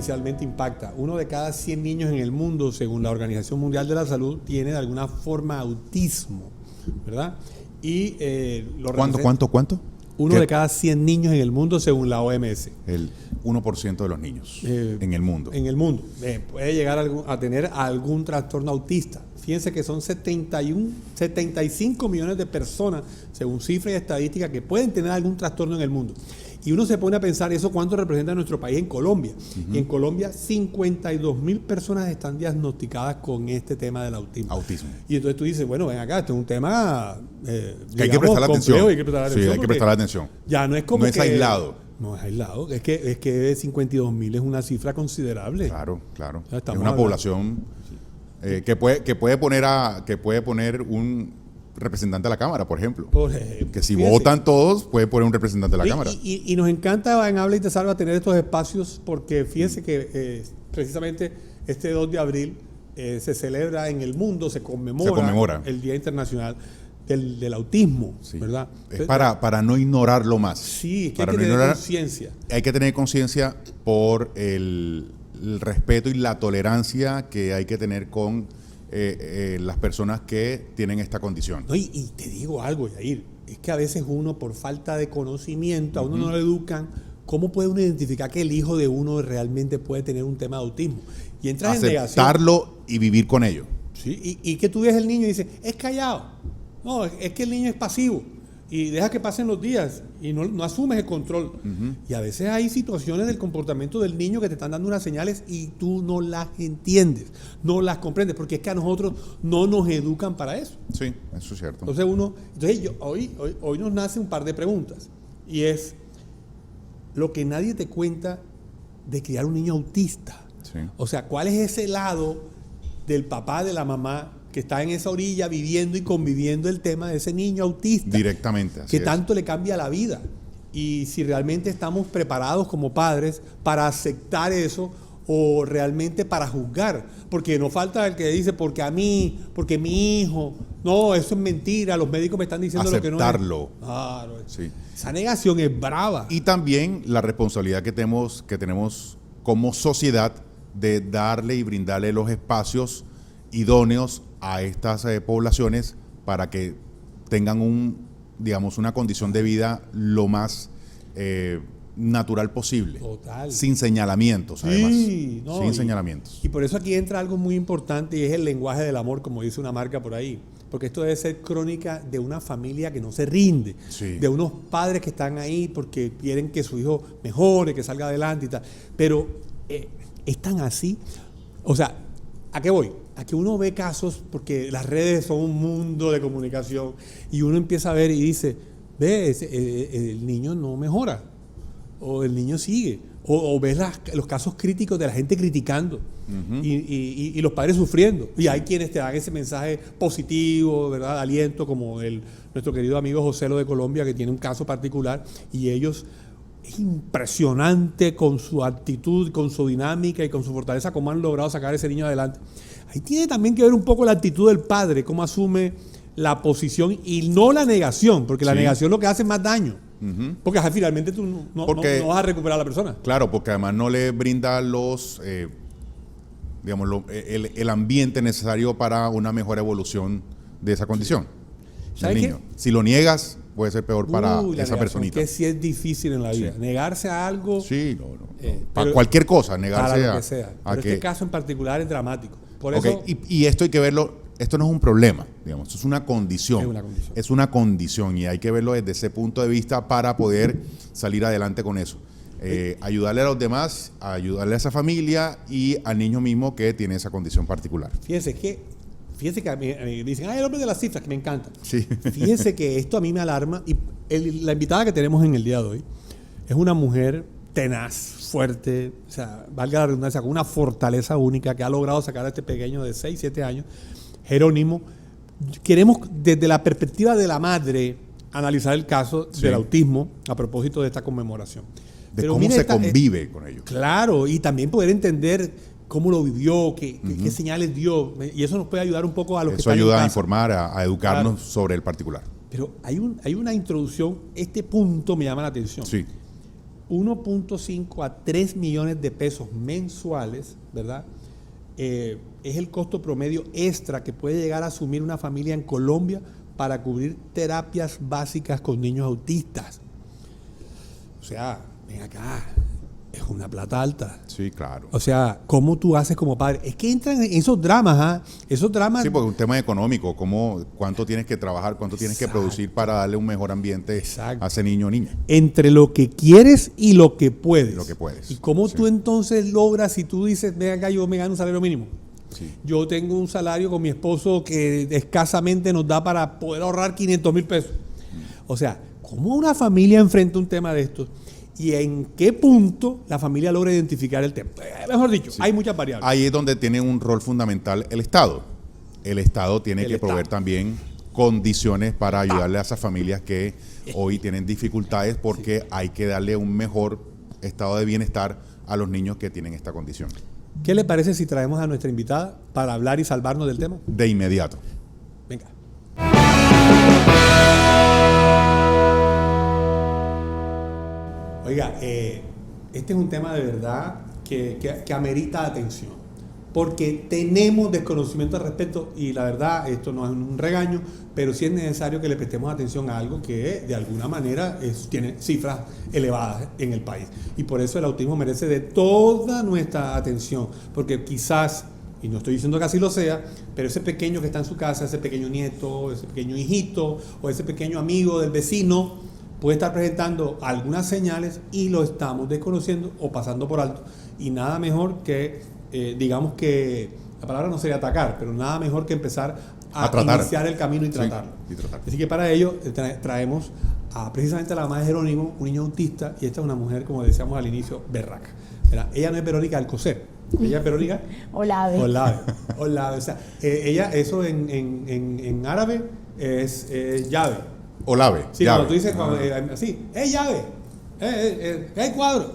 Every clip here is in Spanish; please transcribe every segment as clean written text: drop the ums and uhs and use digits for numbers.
especialmente impacta. 1 de cada 100 niños en el mundo, según la Organización Mundial de la Salud, tiene de alguna forma autismo, ¿verdad? Y ¿Cuánto? 1 de cada 100 niños en el mundo, según la OMS. El 1% de los niños en el mundo. En el mundo. Puede llegar a tener algún trastorno autista. Fíjense que son 75 millones de personas, según cifras y estadísticas, que pueden tener algún trastorno en el mundo. Y uno se pone a pensar eso cuánto representa nuestro país en Colombia. Y en Colombia 52.000 personas están diagnosticadas con este tema del autismo. Y entonces tú dices, bueno, ven acá, este es un tema que hay que prestar atención. Hay que prestar atención. Sí, hay que prestar atención. Ya no es como no es aislado. No es aislado. Es que 52.000 es una cifra considerable. Claro. Es una hablando. población que puede poner un representante a la Cámara, por ejemplo. Que si votan todos, puede poner un representante a la Cámara. Y nos encanta en Habla y Te Salva tener estos espacios porque fíjense que precisamente este 2 de abril se celebra en el mundo, se conmemora el Día Internacional del Autismo, sí, ¿verdad? Es para no ignorarlo más. Sí, es que hay que tener conciencia. Hay que tener conciencia por el respeto y la tolerancia que hay que tener con las personas que tienen esta condición. No, y te digo algo, Yair, es que a veces uno por falta de conocimiento, a uno no lo educan, ¿cómo puede uno identificar que el hijo de uno realmente puede tener un tema de autismo? Y entras en negación. Aceptarlo y vivir con ello. Sí, y que tú ves el niño y dices, es callado. No, es que el niño es pasivo y deja que pasen los días y no asumes el control. Y a veces hay situaciones del comportamiento del niño que te están dando unas señales y tú no las entiendes, no las comprendes, porque es que a nosotros no nos educan para eso. Sí, eso es cierto. Entonces hoy nos nace un par de preguntas y es lo que nadie te cuenta de criar un niño autista. Sí. O sea, ¿cuál es ese lado del papá, de la mamá, que está en esa orilla viviendo y conviviendo el tema de ese niño autista? Directamente. Que tanto le cambia la vida. Y si realmente estamos preparados como padres para aceptar eso o realmente para juzgar. Porque no falta el que dice, porque mi hijo. No, eso es mentira, los médicos me están diciendo lo que no es. Aceptarlo. Claro. Sí. Esa negación es brava. Y también la responsabilidad que tenemos como sociedad de darle y brindarle los espacios idóneos a estas poblaciones para que tengan una condición de vida lo más natural posible. Total. Sin señalamientos, además. Sí, sin señalamientos. Y por eso aquí entra algo muy importante y es el lenguaje del amor, como dice una marca por ahí. Porque esto debe ser crónica de una familia que no se rinde, sí, de unos padres que están ahí porque quieren que su hijo mejore, que salga adelante y tal. Pero es tan así. O sea, ¿a qué voy? A que uno ve casos, porque las redes son un mundo de comunicación, y uno empieza a ver y dice, el niño no mejora, o el niño sigue, o ves los casos críticos de la gente criticando, y los padres sufriendo, y hay quienes te dan ese mensaje positivo, ¿verdad?, de aliento, como nuestro querido amigo José de Colombia, que tiene un caso particular, y ellos... Es impresionante con su actitud, con su dinámica y con su fortaleza cómo han logrado sacar a ese niño adelante. Ahí tiene también que ver un poco la actitud del padre, cómo asume la posición y no la negación, porque la negación lo que hace es más daño. Porque finalmente tú no vas a recuperar a la persona. Claro, porque además no le brinda el ambiente necesario para una mejor evolución de esa condición del niño. Si lo niegas, puede ser peor para esa personita. Que sí es difícil en la vida. Sí. Negarse a algo. Sí, para cualquier cosa, negarse para lo que sea. Pero este caso en particular es dramático. Por eso, y esto hay que verlo, esto no es un problema, digamos, esto es una condición. Es una condición y hay que verlo desde ese punto de vista para poder salir adelante con eso. Ayudarle a los demás, ayudarle a esa familia y al niño mismo que tiene esa condición particular. Fíjese que a mí dicen, el hombre de las cifras, que me encanta. Sí. Fíjese que esto a mí me alarma. Y la invitada que tenemos en el día de hoy es una mujer tenaz, fuerte, o sea, valga la redundancia, con una fortaleza única que ha logrado sacar a este pequeño de 6, 7 años, Jerónimo. Queremos, desde la perspectiva de la madre, analizar el caso del autismo a propósito de esta conmemoración. Pero cómo se convive con ello. Claro, y también poder entender cómo lo vivió, qué señales dio, y eso nos puede ayudar un poco a los que están en casa. Eso ayuda a informar, a educarnos sobre el particular. Pero hay una introducción, este punto me llama la atención. Sí. 1.5 a 3 millones de pesos mensuales, ¿verdad? Es el costo promedio extra que puede llegar a asumir una familia en Colombia para cubrir terapias básicas con niños autistas. O sea, ven acá, es una plata alta. Sí, claro. O sea, ¿cómo tú haces como padre? Es que entran en esos dramas, ¿ah? Esos dramas. Sí, porque es un tema económico, cuánto tienes que trabajar, cuánto tienes que producir para darle un mejor ambiente a ese niño o niña. Entre lo que quieres y lo que puedes. Lo que puedes. Y cómo sí. tú entonces logras, si tú dices, ven acá, yo me gano un salario mínimo. Sí. Yo tengo un salario con mi esposo que escasamente nos da para poder ahorrar 500 mil pesos. O sea, ¿cómo una familia enfrenta un tema de estos? ¿Y en qué punto la familia logra identificar el tema? Mejor dicho, sí. Hay muchas variables. Ahí es donde tiene un rol fundamental el Estado. El Estado tiene que proveer también condiciones para ayudarle a esas familias que hoy tienen dificultades porque hay que darle un mejor estado de bienestar a los niños que tienen esta condición. ¿Qué le parece si traemos a nuestra invitada para hablar y salvarnos del tema? De inmediato. Venga. Oiga, este es un tema de verdad que amerita atención, porque tenemos desconocimiento al respecto y la verdad, esto no es un regaño, pero sí es necesario que le prestemos atención a algo que de alguna manera tiene cifras elevadas en el país. Y por eso el autismo merece de toda nuestra atención, porque quizás, y no estoy diciendo que así lo sea, pero ese pequeño que está en su casa, ese pequeño nieto, ese pequeño hijito o ese pequeño amigo del vecino, puede estar presentando algunas señales y lo estamos desconociendo o pasando por alto. Y nada mejor que, digamos que, la palabra no sería atacar, pero nada mejor que empezar a iniciar el camino y tratarlo. Sí, y tratarlo. Así que para ello traemos precisamente a la mamá de Jerónimo, un niño autista, y esta es una mujer, como decíamos al inicio, berraca. Ella no es Verónica Alcocer, ella es Verónica Olave. O sea, ella, eso en árabe es llave. Olave. Sí, llave. Cuando tú dices así, llave, cuadro.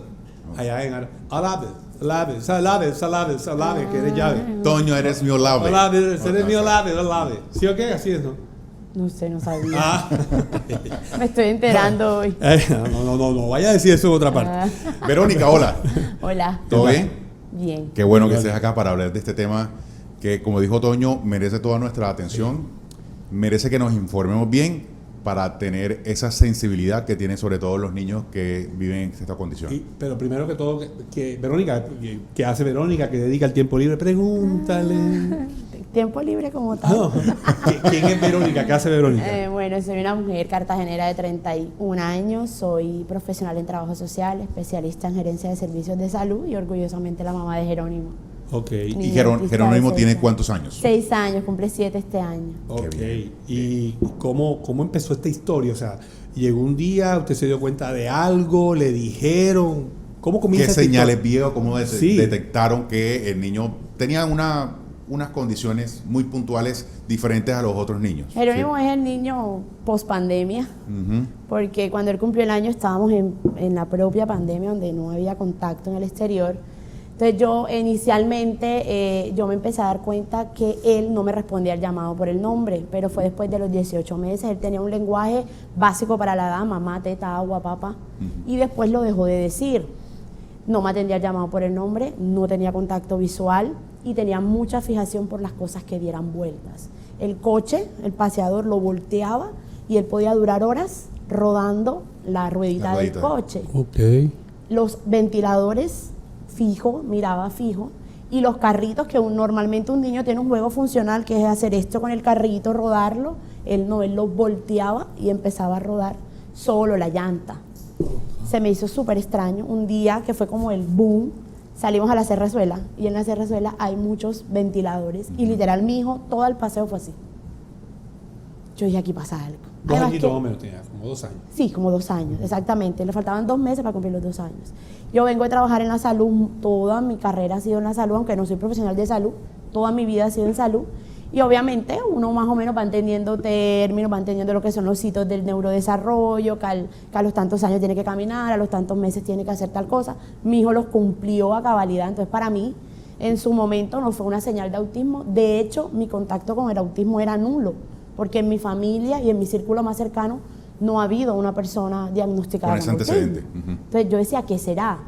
Allá en árabe, salave, que eres llave. Toño, eres mi Olave. Eres mi Olave. ¿Sí o qué? Así es, ¿no? No sé, no sabía. Me estoy enterando hoy. No, vaya a decir eso en otra parte. Verónica, hola. Hola. ¿Todo bien? Bien. Qué bueno que estés acá para hablar de este tema que, como dijo Toño, merece toda nuestra atención, merece que nos informemos bien para tener esa sensibilidad que tienen sobre todo los niños que viven en esta condición. Pero primero que todo, Verónica, ¿qué hace Verónica que dedica el tiempo libre? Pregúntale. Tiempo libre como tal. No. ¿Quién es Verónica? ¿Qué hace Verónica? Bueno, soy una mujer cartagenera de 31 años, soy profesional en trabajo social, especialista en gerencia de servicios de salud y orgullosamente la mamá de Jerónimo. Ok. ¿Y Jerónimo tiene cuántos años? 6 años, cumple 7 este año. Ok. ¿Y cómo empezó esta historia? O sea, llegó un día, usted se dio cuenta de algo, le dijeron, ¿cómo comienza esta historia? ¿Qué señales vio? ¿Cómo detectaron que el niño tenía unas condiciones muy puntuales diferentes a los otros niños? Jerónimo es el niño post pandemia, porque cuando él cumplió el año estábamos en la propia pandemia donde no había contacto en el exterior. Entonces yo inicialmente yo me empecé a dar cuenta que él no me respondía al llamado por el nombre, pero fue después de los 18 meses. Él tenía un lenguaje básico para la edad, mamá, teta, agua, papá, y después lo dejó de decir. No me atendía al llamado por el nombre, no tenía contacto visual y tenía mucha fijación por las cosas que dieran vueltas. El coche, el paseador lo volteaba y él podía durar horas rodando la ruedita del coche. Okay. Los ventiladores fijo, miraba fijo, y los carritos que normalmente un niño tiene un juego funcional que es hacer esto con el carrito, rodarlo, él no, él lo volteaba y empezaba a rodar solo la llanta. Se me hizo súper extraño, un día que fue como el boom, salimos a la Serrazuela y en la Serrazuela hay muchos ventiladores y literal mi hijo, todo el paseo fue así. Yo dije, aquí pasa algo. ¿2 añitos más o menos tenía? ¿Como 2 años? Sí, como 2 años, exactamente. Le faltaban 2 meses para cumplir los 2 años. Yo vengo a trabajar en la salud, toda mi carrera ha sido en la salud, aunque no soy profesional de salud, toda mi vida ha sido en salud. Y obviamente uno más o menos va entendiendo términos, va entendiendo lo que son los hitos del neurodesarrollo, que a los tantos años tiene que caminar, a los tantos meses tiene que hacer tal cosa. Mi hijo los cumplió a cabalidad, entonces para mí en su momento no fue una señal de autismo. De hecho, mi contacto con el autismo era nulo, porque en mi familia y en mi círculo más cercano no ha habido una persona diagnosticada Con ese con autismo. antecedente. Ujú. Entonces yo decía, ¿qué será?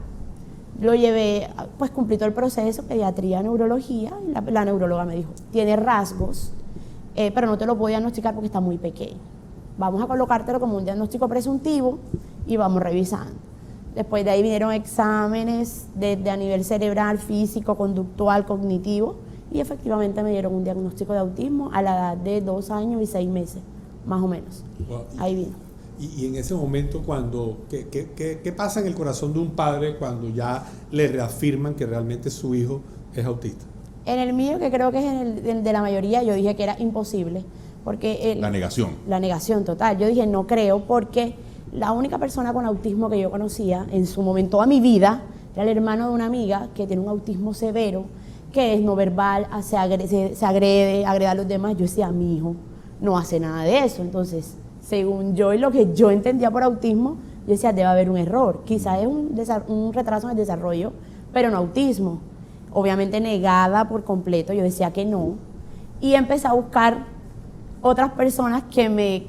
Lo llevé, pues cumplí todo el proceso, pediatría, neurología, y la neuróloga me dijo, tiene rasgos, pero no te lo puedo diagnosticar porque está muy pequeño. Vamos a colocártelo como un diagnóstico presuntivo y vamos revisando. Después de ahí vinieron exámenes a nivel cerebral, físico, conductual, cognitivo, y efectivamente me dieron un diagnóstico de autismo a la edad de 2 años y 6 meses, más o menos. Wow. Ahí vino. Y en ese momento, ¿qué pasa en el corazón de un padre cuando ya le reafirman que realmente su hijo es autista? En el mío, que creo que es en el de la mayoría, yo dije que era imposible, porque La negación. la negación total. Yo dije, no creo, porque la única persona con autismo que yo conocía en su momento, toda mi vida, era el hermano de una amiga que tiene un autismo severo, que es no verbal, se agrede a los demás. Yo decía, mi hijo no hace nada de eso. Entonces, según yo y lo que yo entendía por autismo, yo decía, debe haber un error. Quizás es un retraso en el desarrollo, pero no autismo. Obviamente negada por completo, yo decía que no. Y empecé a buscar otras personas que me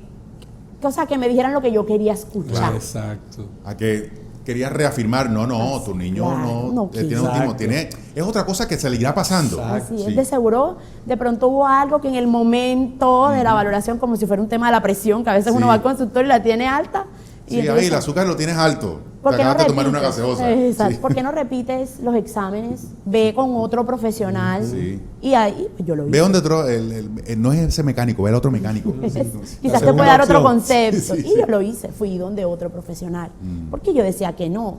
dijeran lo que yo quería escuchar. Claro. Exacto. A que querías reafirmar, no, tu niño claro, no tiene quiso. autismo, es otra cosa que se le irá pasando. Exacto. Así Sí. es, de seguro, de pronto hubo algo que en el momento de la valoración, como si fuera un tema de la presión, que a veces Sí. uno va al consultorio y la tiene alta. Sí, entonces, ahí el azúcar lo tienes alto. Te ¿por qué no acabas de tomar una repites? gaseosa. Exacto. Sí. ¿Por qué no repites los exámenes? Ve con otro profesional. Sí. Y ahí pues, yo lo Ve hice. donde otro, no es ese mecánico, ve al otro mecánico. Quizás te segunda puede dar otro opción. concepto. Sí, sí, Y sí. yo lo hice, fui donde otro profesional. Porque yo decía que no.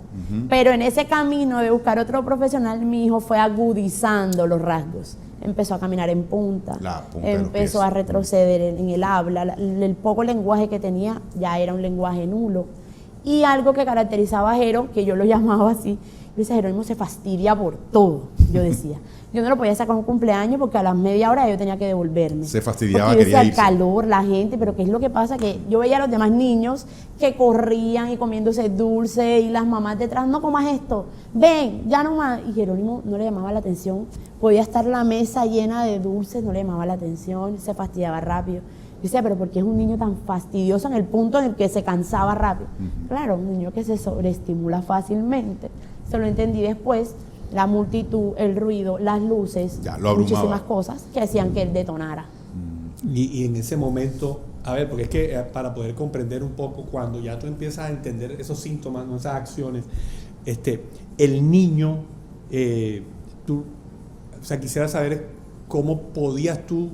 Pero en ese camino de buscar otro profesional, mi hijo fue agudizando los rasgos. Empezó a caminar en punta. La punta de los Empezó pies. a retroceder en el habla. El poco lenguaje que tenía ya era un lenguaje nulo. Y algo que caracterizaba a Jero, que yo lo llamaba así, yo decía, Jerónimo se fastidia por todo, yo decía. Yo no lo podía sacar a un cumpleaños porque a las media hora yo tenía que devolverme. Se fastidiaba, porque yo quería decía, el irse. calor, la gente, pero ¿qué es lo que pasa? Que yo veía a los demás niños que corrían y comiéndose dulce y las mamás detrás, no comas esto, ven, ya no más. Y Jerónimo no le llamaba la atención, podía estar la mesa llena de dulces, no le llamaba la atención, se fastidiaba rápido. Yo decía, pero ¿por qué es un niño tan fastidioso en el punto en el que se cansaba rápido? Claro, un niño que se sobreestimula fácilmente. Se lo entendí después, la multitud, el ruido, las luces, Ya, lo abrumaba. muchísimas cosas que hacían que él detonara. Y en ese momento, a ver, porque es que para poder comprender un poco, cuando ya tú empiezas a entender esos síntomas, ¿no? Esas acciones, el niño, o sea, quisiera saber cómo podías tú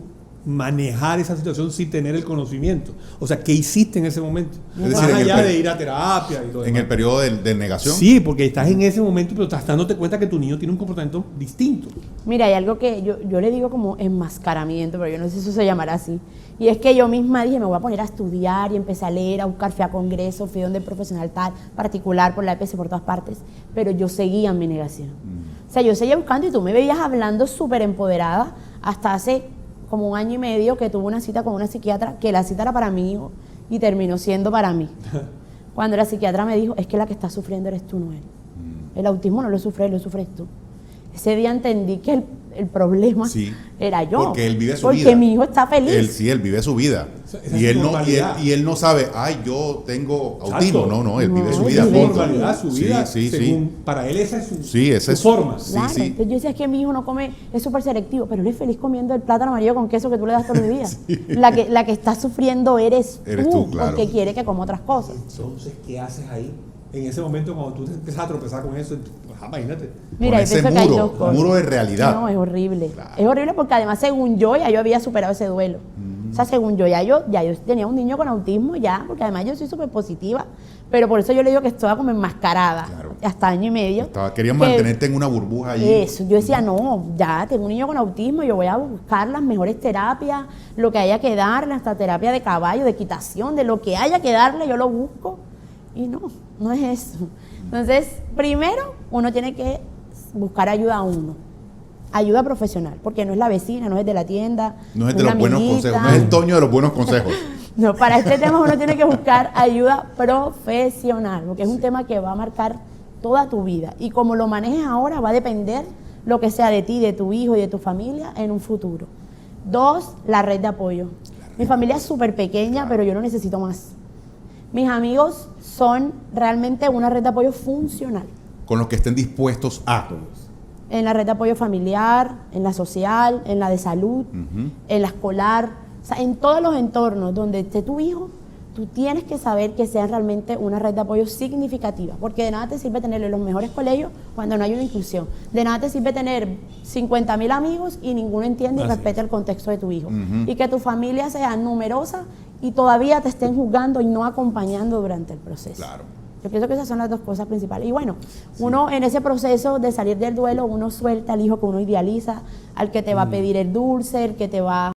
manejar esa situación sin tener el conocimiento. O sea, ¿qué hiciste en ese momento? Es decir, Más en el allá per- de ir a terapia y todo En el demás. periodo de negación. Sí, porque estás en ese momento, pero estás dándote cuenta que tu niño tiene un comportamiento distinto. Mira, hay algo que yo le digo como enmascaramiento, pero yo no sé si eso se llamará así. Y es que yo misma dije, me voy a poner a estudiar y empecé a leer, a buscar, fui a congresos, fui donde el profesional tal, particular, por la EPS, por todas partes, pero yo seguía en mi negación. O sea, yo seguía buscando y tú me veías hablando súper empoderada hasta hace como 1 año y medio que tuve una cita con una psiquiatra, que la cita era para mi hijo y terminó siendo para mí. Cuando la psiquiatra me dijo, es que la que está sufriendo eres tú, no él. El autismo no lo sufre él, lo sufres tú. Ese día entendí que el problema Sí. era yo. Porque él vive su porque vida. mi hijo está feliz. Él vive su vida. Esa Y es él, su no, normalidad. y él no sabe, ay, yo tengo autismo. Exacto. No, él No, vive su él vida. vive Su punto. normalidad, su vida, Sí, según, para él esa es su, Sí, esa su es forma. sí, Claro, sí. entonces yo decía, es que mi hijo no come, es súper selectivo, pero él es feliz comiendo el plátano amarillo con queso que tú le das todos los días. La que está sufriendo eres tú, claro. porque quiere que coma otras cosas. Entonces, ¿qué haces ahí? En ese momento, cuando tú te empiezas a tropezar con eso, pues, imagínate. Mira, Con yo ese pienso que hay muro, dos cosas. muro de realidad. No, es horrible. Claro. Es horrible porque además, según yo, ya yo había superado ese duelo. O sea, según yo, ya yo tenía un niño con autismo ya, porque además yo soy súper positiva, pero por eso yo le digo que estaba como enmascarada, Claro. hasta 1 año y medio. Querían que- mantenerte en una burbuja allí. Eso, yo decía, no, ya tengo un niño con autismo, yo voy a buscar las mejores terapias, lo que haya que darle, hasta terapia de caballo, de equitación, de lo que haya que darle, yo lo busco. Y no es eso. Entonces, primero, uno tiene que buscar ayuda a uno, ayuda profesional, porque no es la vecina, no es de la tienda, No es de una los buenos amiguita. consejos, no es el Toño de los buenos consejos. No, para este tema uno tiene que buscar ayuda profesional, porque es un tema que va a marcar toda tu vida. Y como lo manejes ahora, va a depender lo que sea de ti, de tu hijo y de tu familia en un futuro. 2, la red de apoyo. Mi familia es súper pequeña, pero yo no necesito más. Mis amigos son realmente una red de apoyo funcional. Con los que estén dispuestos a. En la red de apoyo familiar, en la social, en la de salud, en la escolar, o sea, en todos los entornos donde esté tu hijo, tú tienes que saber que sean realmente una red de apoyo significativa, porque de nada te sirve tenerlo en los mejores colegios cuando no hay una inclusión. De nada te sirve tener 50.000 amigos y ninguno entiende y respeta el contexto de tu hijo. Y que tu familia sea numerosa y todavía te estén juzgando y no acompañando durante el proceso. Claro. Yo pienso que esas son las dos cosas principales. Y bueno, uno en ese proceso de salir del duelo, uno suelta al hijo que uno idealiza, al que te va a pedir el dulce, el que te va a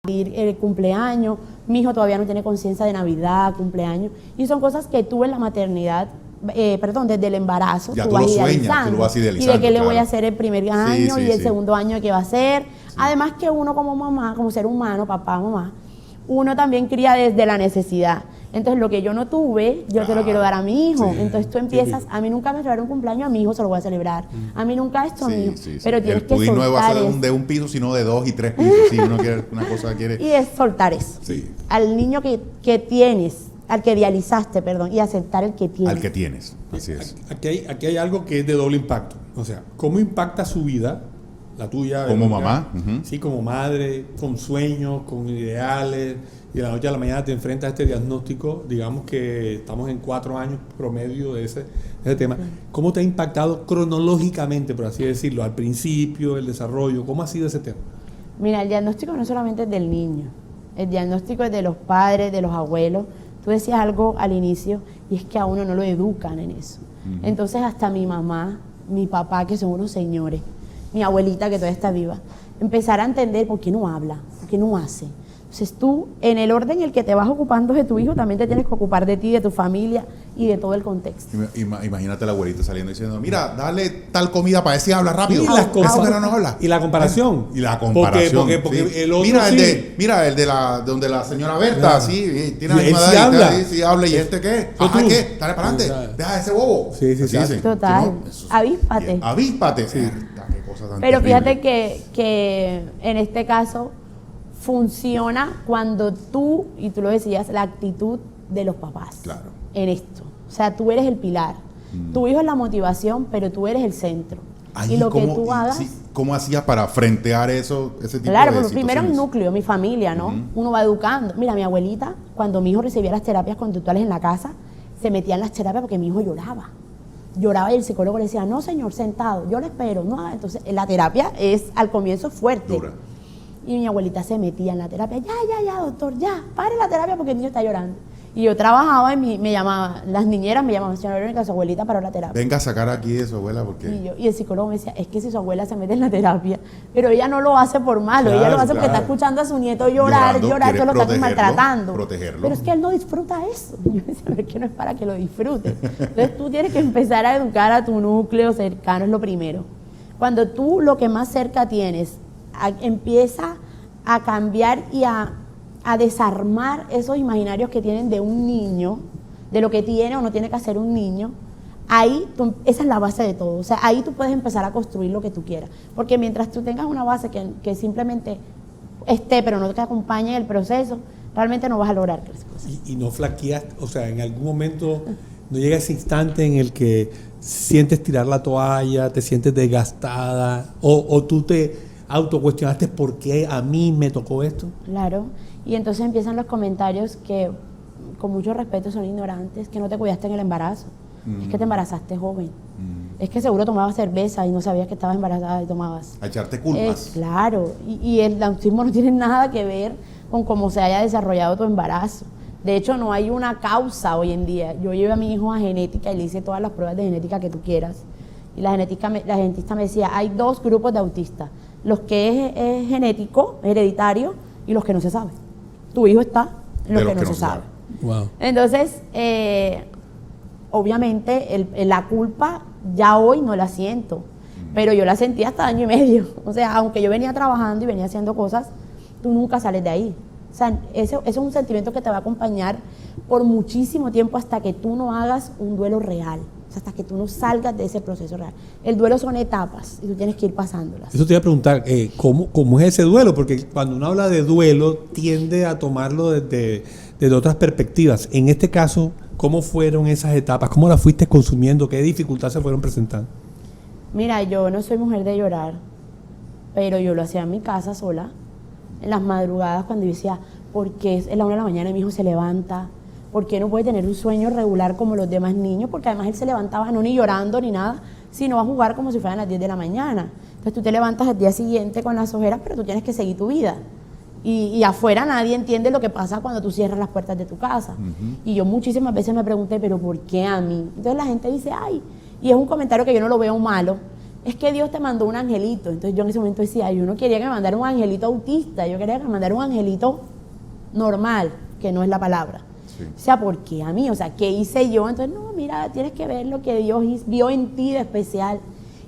pedir el cumpleaños. Mi hijo todavía no tiene conciencia de Navidad, cumpleaños. Y son cosas que tú en la maternidad, desde el embarazo, Ya tú tú vas lo sueñas, idealizando. tú lo vas Y de idealizando, qué le voy a claro. hacer el primer año y el sí. segundo año qué va a hacer. Además que uno como mamá, como ser humano, papá, mamá, uno también cría desde la necesidad. Entonces, lo que yo no tuve, yo te lo quiero dar a mi hijo. Sí. Entonces, tú empiezas, a mí nunca me celebraron un cumpleaños, a mi hijo se lo voy a celebrar. A mí nunca esto, a mi hijo. Pero tienes El que pudín no va a soltar ser eso. de un piso, sino de 2 y 3 pisos. Si uno quiere una cosa, quiere. Y es soltar eso. Sí. Al niño que tienes, al que idealizaste, perdón, y aceptar el que tienes. Al que tienes. Así es. Aquí hay algo que es de doble impacto. O sea, ¿cómo impacta su vida, la tuya? Como Verónica? mamá. Sí, como madre, con sueños, con ideales, y de la noche a la mañana te enfrentas a este diagnóstico. Digamos que estamos en 4 años promedio de ese tema. ¿Cómo te ha impactado cronológicamente, por así decirlo, al principio, el desarrollo? ¿Cómo ha sido ese tema? Mira, el diagnóstico no solamente es del niño, el diagnóstico es de los padres, de los abuelos. Tú decías algo al inicio, y es que a uno no lo educan en eso. Entonces, hasta mi mamá, mi papá, que son unos señores, mi abuelita, que todavía está viva, empezar a entender por qué no habla, por qué no hace. Entonces tú, en el orden en el que te vas ocupando de tu hijo, también te tienes que ocupar de ti, de tu familia y de todo el contexto. Imagínate la abuelita saliendo diciendo, mira, dale tal comida para ver si habla rápido. Y las cosas- pero no habla. y la comparación. Y la comparación. Porque sí. el otro mira, sí. el de donde la señora Berta, Claro. sí, tiene Y la misma él sí edad, habla. sí habla, ¿y este qué? Eso Ajá, tú. ¿qué? Dale para adelante. Claro. Deja ese bobo. Sí, Así dicen. Total. No, eso- Avíspate. Avíspate. Mierda, qué cosa tan Pero terrible. fíjate que en este caso funciona cuando tú, y tú lo decías, la actitud de los papás Claro. en esto. O sea, tú eres el pilar. Tu hijo es la motivación, pero tú eres el centro. Ay, y lo que ¿cómo- tú hagas... sí, ¿cómo hacías para frentear ese tipo Claro, de pero primero el situaciones? núcleo, mi familia, ¿no? Uno va educando. Mira, mi abuelita, cuando mi hijo recibía las terapias conductuales en la casa, se metía en las terapias porque mi hijo lloraba. Lloraba y el psicólogo le decía, no señor, sentado, yo le espero. No, entonces la terapia es al comienzo fuerte. Dura. Y mi abuelita se metía en la terapia, ya, doctor, ya, pare la terapia porque el niño está llorando. Y yo trabajaba y me llamaban, las niñeras me llamaban, señora Verónica, su abuelita paró la terapia. Venga a sacar aquí de su abuela porque... Y el psicólogo me decía, es que si su abuela se mete en la terapia, pero ella no lo hace por malo, ella Claro, lo hace porque claro. está escuchando a su nieto llorar, Llorando, que quiere lo está protegerlo, maltratando. protegerlo. Pero es que él no disfruta eso. Y yo decía, pero es que no es para que lo disfrute. Entonces tú tienes que empezar a educar a tu núcleo cercano, es lo primero. Cuando tú lo que más cerca tienes empieza a cambiar y a desarmar esos imaginarios que tienen de un niño, de lo que tiene o no tiene que hacer un niño, ahí esa es la base de todo. O sea, ahí tú puedes empezar a construir lo que tú quieras. Porque mientras tú tengas una base que simplemente esté, pero no te acompañe en el proceso, realmente no vas a lograr que las cosas. Y no flaqueas, o sea, en algún momento no llega ese instante en el que sientes tirar la toalla, te sientes desgastada, o tú te autocuestionaste por qué a mí me tocó esto. Claro. Y entonces empiezan los comentarios que, con mucho respeto, son ignorantes, que no te cuidaste en el embarazo. Es que te embarazaste joven. Es que seguro tomabas cerveza y no sabías que estabas embarazada y tomabas. A echarte culpas. Claro. Y el autismo no tiene nada que ver con cómo se haya desarrollado tu embarazo. De hecho, no hay una causa hoy en día. Yo llevé a mi hijo a genética y le hice todas las pruebas de genética que tú quieras. Y la genetista me decía, hay 2 grupos de autistas. Los que es genético, hereditario, y los que no se sabe. Tu hijo está en los que no se sabe. Wow. Entonces, obviamente, la culpa ya hoy no la siento, pero yo la sentí hasta año y medio. O sea, aunque yo venía trabajando y venía haciendo cosas, tú nunca sales de ahí. O sea, eso es un sentimiento que te va a acompañar por muchísimo tiempo hasta que tú no hagas un duelo real. O sea, hasta que tú no salgas de ese proceso real. El duelo son etapas y tú tienes que ir pasándolas. Eso te iba a preguntar, ¿cómo es ese duelo? Porque cuando uno habla de duelo, tiende a tomarlo desde otras perspectivas. En este caso, ¿Cómo fueron esas etapas? ¿Cómo las fuiste consumiendo? ¿Qué dificultades se fueron presentando? Mira, yo no soy mujer de llorar, pero yo lo hacía en mi casa sola, en las madrugadas cuando yo decía, ¿por qué es la 1 de la mañana y mi hijo se levanta? ¿Por qué no puede tener un sueño regular como los demás niños? Porque además él se levantaba no ni llorando ni nada, sino a jugar como si fueran las 10 de la mañana. Entonces tú te levantas al día siguiente con las ojeras, pero tú tienes que seguir tu vida. Y afuera nadie entiende lo que pasa cuando tú cierras las puertas de tu casa. Y yo muchísimas veces me pregunté, ¿pero por qué a mí? Entonces la gente dice, ay, y es un comentario que yo no lo veo malo, es que Dios te mandó un angelito. Entonces yo en ese momento decía, yo no quería que me mandara un angelito autista, yo quería que me mandara un angelito normal, que no es la palabra. Sí. O sea, ¿por qué a mí? O sea, ¿qué hice yo? Entonces, no, mira, tienes que ver lo que Dios vio en ti de especial.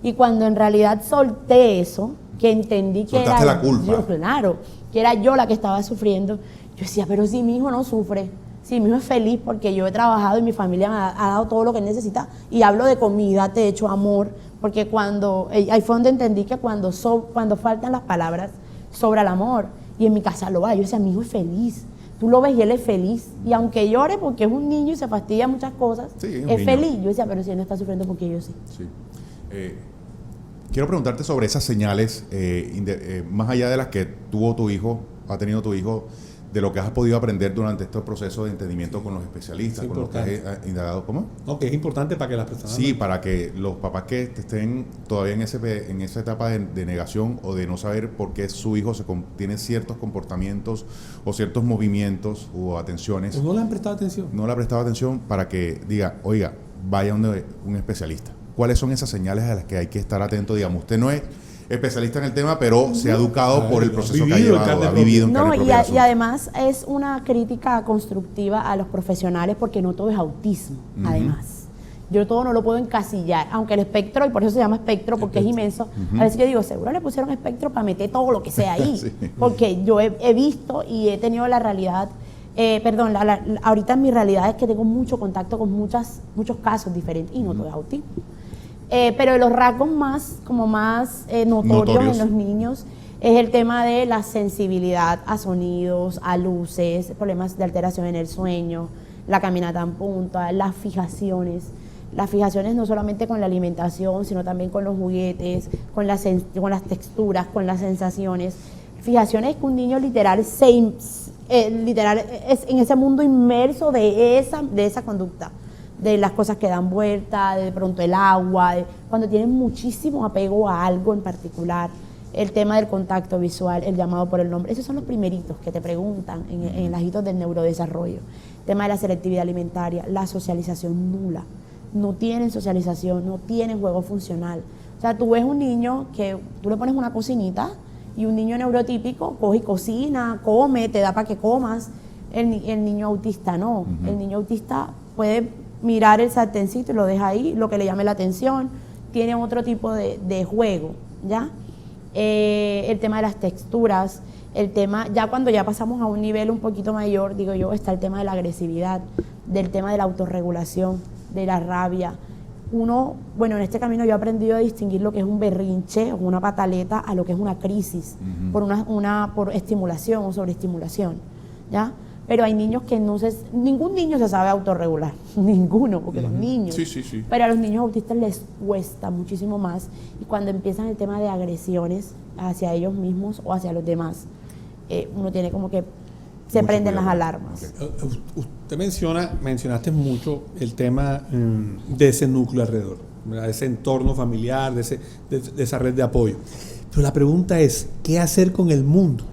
Y cuando en realidad solté eso, que entendí que soltaste era la culpa. yo, claro, que era yo la que estaba sufriendo, yo decía, pero si mi hijo no sufre, si mi hijo es feliz porque yo he trabajado y mi familia me ha dado todo lo que él necesita, y hablo de comida, techo, amor, porque ahí fue donde entendí que cuando faltan las palabras, sobra el amor, y en mi casa lo hay. Yo decía, mi hijo es feliz, tú lo ves y él es feliz, y aunque llore porque es un niño y se fastidia muchas cosas, sí, es feliz. Yo decía, pero si él no está sufriendo, porque yo sí. Sí. Quiero preguntarte sobre esas señales, más allá de las que ha tenido tu hijo, de lo que has podido aprender durante este proceso de entendimiento con los especialistas, con los que has indagado. ¿Cómo? No, que es importante para que las personas... Sí, para que los papás que estén todavía en esa etapa de negación o de no saber por qué su hijo tiene ciertos comportamientos o ciertos movimientos o atenciones. ¿O no le han prestado atención? No le han prestado atención, para que diga, oiga, vaya donde un especialista. ¿Cuáles son esas señales a las que hay que estar atento? Digamos, usted no es especialista en el tema, pero se ha educado por el proceso que ha llevado, ha vivido en carne propia. Y además es una crítica constructiva a los profesionales, porque no todo es autismo, además. Yo todo no lo puedo encasillar, aunque el espectro, y por eso se llama espectro, porque es inmenso. A veces yo digo, seguro le pusieron espectro para meter todo lo que sea ahí, sí. Porque yo he visto y he tenido la realidad, ahorita en mi realidad es que tengo mucho contacto con muchos casos diferentes, y no todo es autismo. Pero los rasgos más notorios en los niños es el tema de la sensibilidad a sonidos, a luces, problemas de alteración en el sueño, la caminata en punta, las fijaciones no solamente con la alimentación, sino también con los juguetes, con las texturas, con las sensaciones. Fijaciones que un niño literal es en ese mundo inmerso de esa conducta, de las cosas que dan vuelta, de pronto el agua, cuando tienen muchísimo apego a algo en particular, el tema del contacto visual, el llamado por el nombre. Esos son los primeritos que te preguntan en los hitos del neurodesarrollo. El tema de la selectividad alimentaria, la socialización nula. No tienen socialización, no tienen juego funcional. O sea, tú ves un niño que tú le pones una cocinita, y un niño neurotípico coge y cocina, come, te da para que comas. El niño autista no. El niño autista puede mirar el sartencito y lo deja ahí, lo que le llame la atención, tiene otro tipo de juego, ¿ya? El tema de las texturas, el tema, ya cuando ya pasamos a un nivel un poquito mayor, digo yo, está el tema de la agresividad, del tema de la autorregulación, de la rabia. En este camino yo he aprendido a distinguir lo que es un berrinche o una pataleta a lo que es una crisis, por estimulación o sobreestimulación, ¿ya? Pero hay niños que ningún niño se sabe autorregular, ninguno, porque los niños. Sí. Pero a los niños autistas les cuesta muchísimo más, y cuando empiezan el tema de agresiones hacia ellos mismos o hacia los demás, uno tiene como que se prenden las alarmas. Okay. Usted mencionaste mucho el tema de ese núcleo alrededor, de ese entorno familiar, de esa red de apoyo. Pero la pregunta es, ¿qué hacer con el mundo?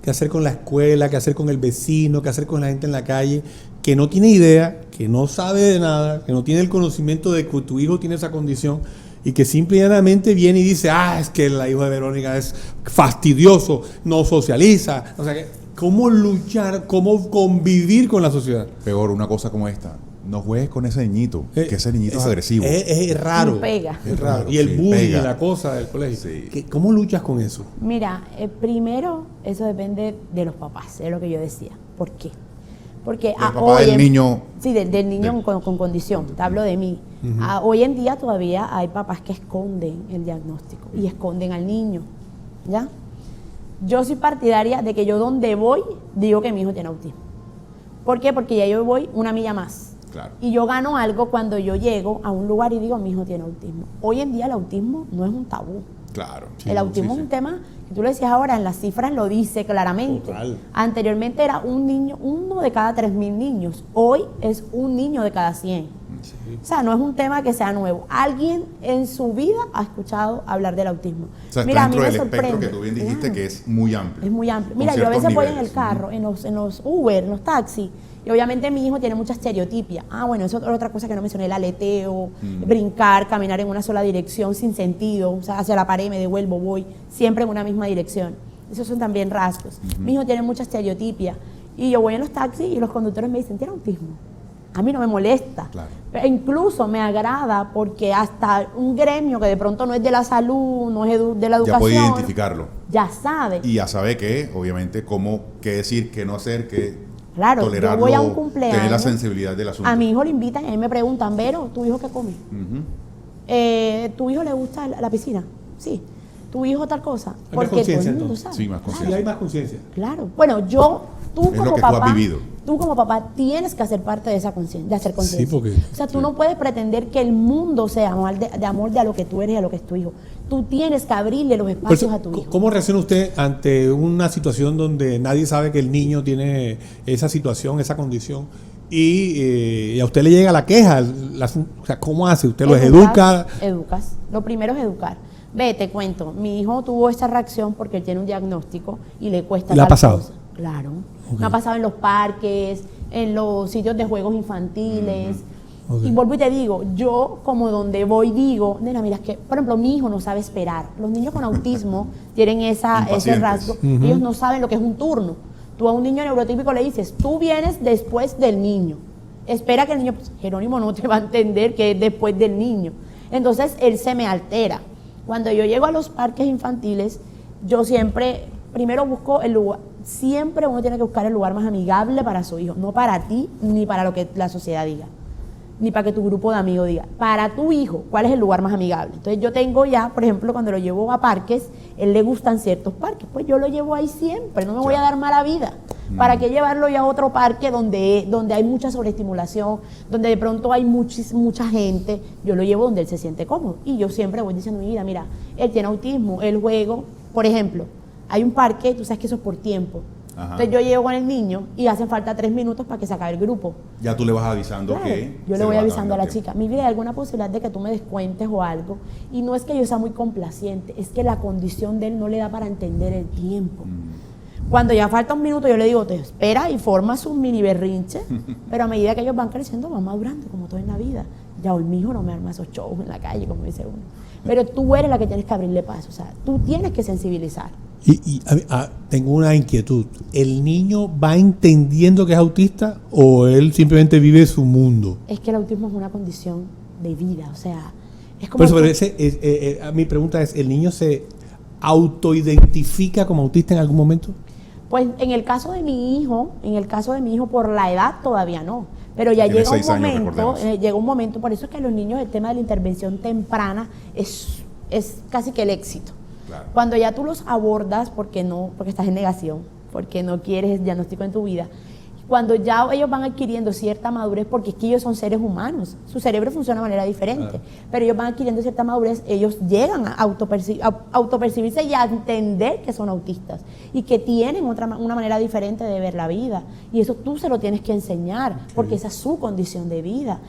¿Qué hacer con la escuela? ¿Qué hacer con el vecino? ¿Qué hacer con la gente en la calle que no tiene idea, que no sabe de nada, que no tiene el conocimiento de que tu hijo tiene esa condición, y que simplemente viene y dice, es que el hijo de Verónica es fastidioso, no socializa? O sea, ¿cómo luchar, cómo convivir con la sociedad? Peor, una cosa como esta: no juegues con ese niñito, que ese niñito es agresivo. Es raro. Pega. Es raro. Y el bullying, la cosa del colegio. Sí. ¿Cómo luchas con eso? Mira, primero, eso depende de los papás, es lo que yo decía. ¿Por qué? Porque el papá del niño... Sí, del niño con condición, te hablo de mí. Hoy en día todavía hay papás que esconden el diagnóstico y esconden al niño, ¿ya? Yo soy partidaria de que yo donde voy, digo que mi hijo tiene autismo. ¿Por qué? Porque ya yo voy una milla más. Claro. Y yo gano algo cuando yo llego a un lugar y digo, mi hijo tiene autismo. Hoy en día el autismo no es un tabú. Claro. El autismo es un tema que tú lo decías ahora, en las cifras lo dice claramente. Total. Anteriormente era un niño, 1 de cada 3.000 niños. Hoy es un niño de cada 100. Sí. O sea, no es un tema que sea nuevo. Alguien en su vida ha escuchado hablar del autismo. O sea, Mira, está a mí dentro me del espectro sorprende. que tú bien dijiste Claro. que es muy amplio. Es muy amplio. Con Mira, yo a ciertos veces voy en niveles. el carro, en los Uber, en los taxis, y obviamente mi hijo tiene mucha estereotipia. Ah, bueno, eso es otra cosa que no mencioné, el aleteo, brincar, caminar en una sola dirección sin sentido, o sea, hacia la pared, me devuelvo, voy, siempre en una misma dirección. Esos son también rasgos. Mi hijo tiene mucha estereotipia. Y yo voy en los taxis y los conductores me dicen, ¿tiene autismo? A mí no me molesta. Claro. Pero incluso me agrada porque hasta un gremio que de pronto no es de la salud, no es de la Ya educación, puede identificarlo. ya sabe. Y ya sabe que, obviamente, qué decir, qué no hacer, qué Claro, yo tolerarlo, voy a un cumpleaños. tener la sensibilidad del asunto. A mi hijo le invitan y a mí me preguntan, Vero, ¿tu hijo qué come? Ujú. ¿Tu hijo le gusta la piscina? Sí. ¿Tu hijo tal cosa? Hay más Porque todo conciencia, el mundo entonces. sabe. Sí, más Sí, conciencia. hay más conciencia. Claro. Bueno, tú Es como lo que tú papá, has vivido. tú como papá tienes que hacer parte de esa conciencia, de hacer conciencia. Sí, porque- O sea, tú no puedes pretender que el mundo sea de amor de a lo que tú eres y a lo que es tu hijo. Tú tienes que abrirle los Por espacios eso, a tu hijo. ¿cómo reacciona usted ante una situación donde nadie sabe que el niño tiene esa situación, esa condición, y a usted le llega la queja? O sea, ¿cómo hace? ¿Usted los educa? Educas. Lo primero es educar. Ve, te cuento, mi hijo tuvo esta reacción porque él tiene un diagnóstico y le cuesta ¿Le ha tal pasado? cosa. Claro. Ok. Me ha pasado en los parques, en los sitios de juegos infantiles. Ok. Y vuelvo y te digo, yo como donde voy digo, nena, mira, es que, por ejemplo, mi hijo no sabe esperar. Los niños con autismo tienen ese Impacientes. rasgo. Ujú. Ellos no saben lo que es un turno. Tú a un niño neurotípico le dices, tú vienes después del niño. Espera que el niño, pues, Jerónimo no te va a entender que es después del niño. Entonces él se me altera. Cuando yo llego a los parques infantiles, yo siempre, primero busco el lugar, siempre uno tiene que buscar el lugar más amigable para su hijo, no para ti ni para lo que la sociedad diga, ni para que tu grupo de amigos diga. Para tu hijo, ¿cuál es el lugar más amigable? Entonces yo tengo ya, por ejemplo, cuando lo llevo a parques, él le gustan ciertos parques, pues yo lo llevo ahí siempre, no me voy a dar mala vida. ¿Para qué llevarlo ya a otro parque donde hay mucha sobreestimulación, donde de pronto hay mucha gente? Yo lo llevo donde él se siente cómodo. Y yo siempre voy diciendo a mi vida, mira, él tiene autismo, él juego, por ejemplo, hay un parque, tú sabes que eso es por tiempo. Ajá. Entonces yo llego con el niño y hacen falta 3 minutos para que se acabe el grupo. Ya tú le vas avisando Claro, que... yo se le voy va avisando a la acabando el chica, mi vida, ¿hay alguna posibilidad de que tú me descuentes o algo? Y no es que yo sea muy complaciente, es que la condición de él no le da para entender el tiempo. Cuando ya falta un minuto, yo le digo, te espera y forma sus mini berrinches, pero a medida que ellos van creciendo, van madurando, como todo en la vida. Ya hoy mi hijo no me arma esos shows en la calle, como dice uno. Pero tú eres la que tienes que abrirle paso, o sea, tú tienes que sensibilizar. Tengo una inquietud. ¿El niño va entendiendo que es autista o él simplemente vive su mundo? Es que el autismo es una condición de vida, o sea, es como... Por eso, pero mi pregunta es, ¿el niño se autoidentifica como autista en algún momento? Pues en el caso de mi hijo, por la edad todavía no. Pero ya Tiene llega un 6 años, momento, recordemos. por eso es que los niños el tema de la intervención temprana es casi que el éxito. Claro. Cuando ya tú los abordas porque estás en negación, porque no quieres el diagnóstico en tu vida, cuando ya ellos van adquiriendo cierta madurez, porque es que ellos son seres humanos, su cerebro funciona de manera diferente, pero ellos van adquiriendo cierta madurez, ellos llegan a autopercibirse y a entender que son autistas y que tienen una manera diferente de ver la vida, y eso tú se lo tienes que enseñar, porque esa es su condición de vida.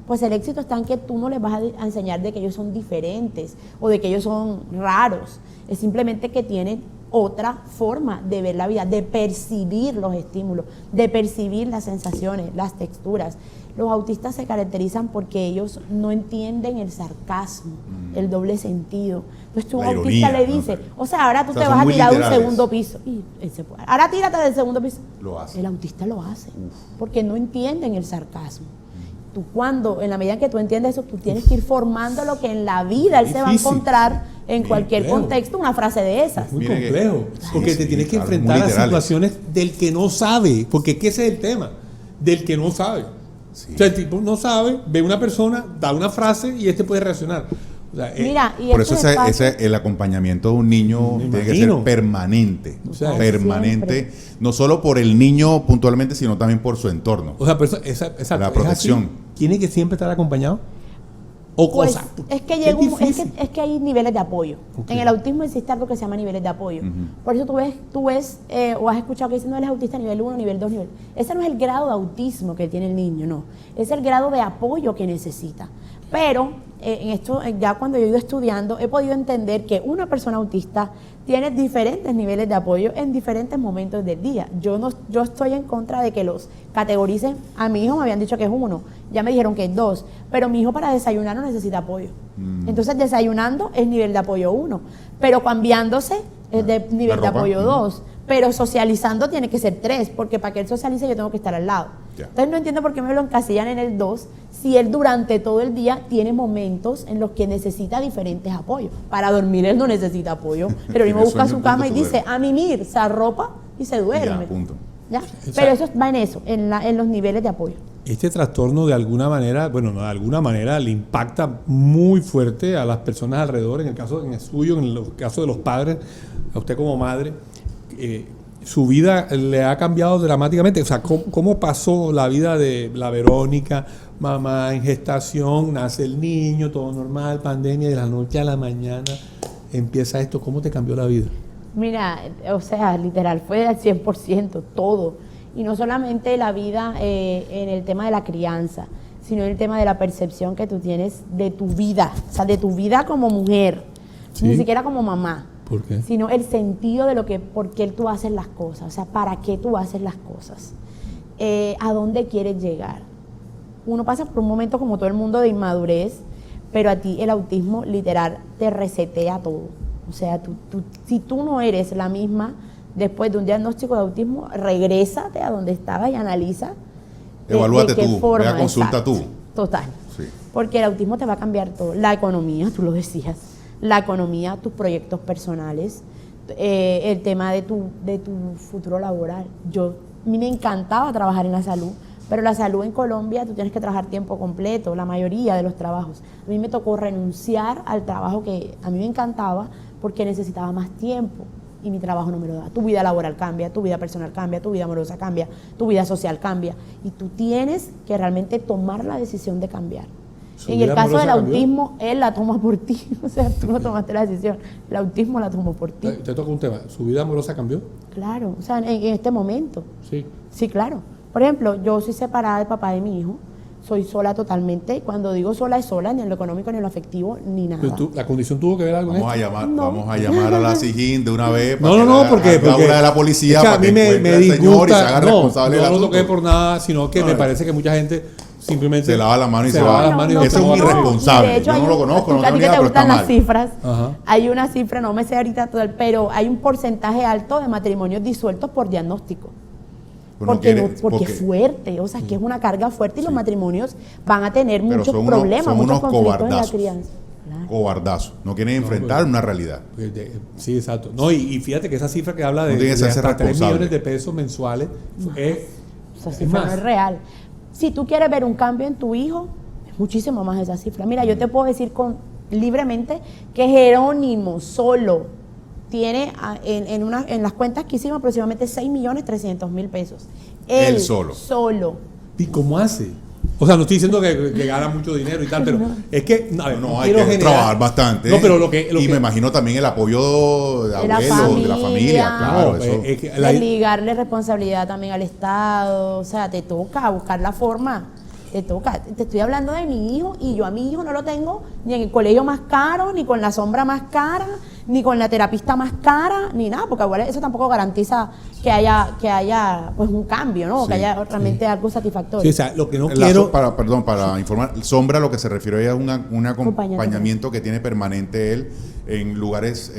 Pues el éxito está en que tú no les vas a enseñar de que ellos son diferentes o de que ellos son raros, es simplemente que tienen otra forma de ver la vida, de percibir los estímulos, de percibir las sensaciones, las texturas. Los autistas se caracterizan porque ellos no entienden el sarcasmo, el doble sentido. Entonces tú a un La autista ironía, le ¿no? dices, o sea, ahora tú O sea, te son vas a muy tirar de un literales. segundo piso. Y él se puede. Ahora tírate del segundo piso. Lo hace. El autista lo hace, porque no entienden el sarcasmo. Tú en la medida en que tú entiendes eso, tú tienes que ir formando lo que en la vida él se va a Difícil. encontrar en cualquier complejo. contexto, una frase de esas. Muy Mire que- complejo, porque Sí, te tienes que claro, enfrentar muy a literales. situaciones del que no sabe, porque es que ese es el tema, del que no sabe. Sí. O sea, el tipo no sabe, ve una persona, da una frase y este puede reaccionar. O sea, Mira, y Por estos eso espacios- el acompañamiento de un niño Me tiene que imagino. ser permanente. O sea, permanente, no solo por el niño puntualmente, sino también por su entorno. o sea, pero exacto, La ¿es protección. así? ¿Tiene que siempre estar acompañado? O Pues, cosa. es que Qué llega difícil. es que hay niveles de apoyo. Ok. En el autismo existe algo que se llama niveles de apoyo. Por eso tú ves o has escuchado que dicen, no, él es autista nivel 1, nivel 2, nivel. Ese no es el grado de autismo que tiene el niño, no. Es el grado de apoyo que necesita. Pero en esto, ya cuando yo he ido estudiando, he podido entender que una persona autista tiene diferentes niveles de apoyo en diferentes momentos del día. Yo estoy en contra de que los categoricen. A mi hijo me habían dicho que es 1, ya me dijeron que es 2, pero mi hijo para desayunar no necesita apoyo. Entonces desayunando es nivel de apoyo 1, pero cambiándose es de nivel de ropa. apoyo 2, pero socializando tiene que ser 3, porque para que él socialice yo tengo que estar al lado. Ya. Entonces no entiendo por qué me lo encasillan en el 2 si él durante todo el día tiene momentos en los que necesita diferentes apoyos. Para dormir él no necesita apoyo, pero él mismo Tiene busca sueño, su cama y punto, se dice, duerme. a mimir, se arropa y se duerme. Ya, punto. ¿Ya? sea, Pero eso va en eso, en los niveles de apoyo. Este trastorno de alguna manera, bueno, no de alguna manera, le impacta muy fuerte a las personas alrededor, en el suyo, en el caso de los padres, a usted como madre, su vida le ha cambiado dramáticamente. O sea, ¿cómo pasó la vida de la Verónica, mamá en gestación, nace el niño, todo normal, pandemia, de la noche a la mañana empieza esto? ¿Cómo te cambió la vida? Mira, o sea, literal, fue al 100%, todo. Y no solamente la vida en el tema de la crianza, sino en el tema de la percepción que tú tienes de tu vida, o sea, de tu vida como mujer, Sí. ni siquiera como mamá, ¿Por qué? sino el sentido de por qué tú haces las cosas, o sea, para qué tú haces las cosas, a dónde quieres llegar. Uno pasa por un momento como todo el mundo de inmadurez, pero a ti el autismo literal te resetea todo. O sea, si tú no eres la misma después de un diagnóstico de autismo, regrésate a donde estabas y analiza Evalúate qué tú, forma, ve a consulta exacto. tú. Total. Sí. Porque el autismo te va a cambiar todo. La economía, tú lo decías, la economía, tus proyectos personales, el tema de tu futuro laboral. A mí me encantaba trabajar en la salud, pero la salud en Colombia tú tienes que trabajar tiempo completo, la mayoría de los trabajos. A mí me tocó renunciar al trabajo que a mí me encantaba porque necesitaba más tiempo y mi trabajo no me lo da. Tu vida laboral cambia, tu vida personal cambia, tu vida amorosa cambia, tu vida social cambia y tú tienes que realmente tomar la decisión de cambiar. ¿Su En el vida caso del amorosa cambió? autismo, él la toma por ti, o sea, tú no tomaste la decisión, el autismo la tomó por ti. Te toca un tema. ¿Su vida amorosa cambió? Claro, o sea, en este momento. Sí. Sí, claro. Por ejemplo, yo soy separada del papá de mi hijo, soy sola totalmente. Y cuando digo sola es sola, ni en lo económico, ni en lo afectivo, ni nada. Pero ¿la condición tuvo que ver algo en Vamos esto? a llamar, No. vamos a llamar a la SIGIN de una vez. para No, que haga porque la obra de la policía es que a para mí que me encuentre al señor y se disgusta. haga No, responsable del no lo asunto. toqué por nada, sino que No, me no. parece que mucha gente simplemente Se lava la mano y se lava va. las manos y Eso es no un va a irresponsable. De hecho, Yo hay no lo un- conozco, no a ti tengo ni que idea, te pero está gustan las mal. cifras, Ajá. hay una cifra, no me sé ahorita todo, pero hay un porcentaje alto de matrimonios disueltos por diagnóstico. Pues no Porque, quiere- porque porque- es fuerte, o sea, que es una carga fuerte y los Sí. matrimonios van a tener Pero muchos son unos- problemas, son muchos unos conflictos en la cobardazos. crianza. Claro. Cobardazo. No quieren enfrentar una realidad. Sí, exacto. No, y fíjate que esa cifra que habla de, No tiene que de ser hasta 3 responsable. millones de pesos mensuales es Esa es cifra no más. es real. Si tú quieres ver un cambio en tu hijo, es muchísimo más esa cifra. Mira, yo te puedo decir libremente que Jerónimo solo tiene en las cuentas que hicimos aproximadamente 6.300.000 pesos. Él solo. Solo. ¿Y cómo hace? O sea, no estoy diciendo que gana mucho dinero y tal, pero es que a ver, No, hay quiero que trabajar bastante. No, pero lo y me imagino también el apoyo de De la abuelos, de la familia, familia. claro. No, eso. es que Desligarle responsabilidad también al Estado. O sea, te toca buscar la forma. Te toca. Te estoy hablando de mi hijo y yo a mi hijo no lo tengo ni en el colegio más caro, ni con la sombra más cara, ni con la terapista más cara, ni nada, porque igual eso tampoco garantiza que haya pues un cambio, ¿no? Sí. Que haya realmente algo satisfactorio. Sí, o sea, lo que no La quiero para informar, sombra lo que se refiere es un Acompañamiento. acompañamiento que tiene permanente él en lugares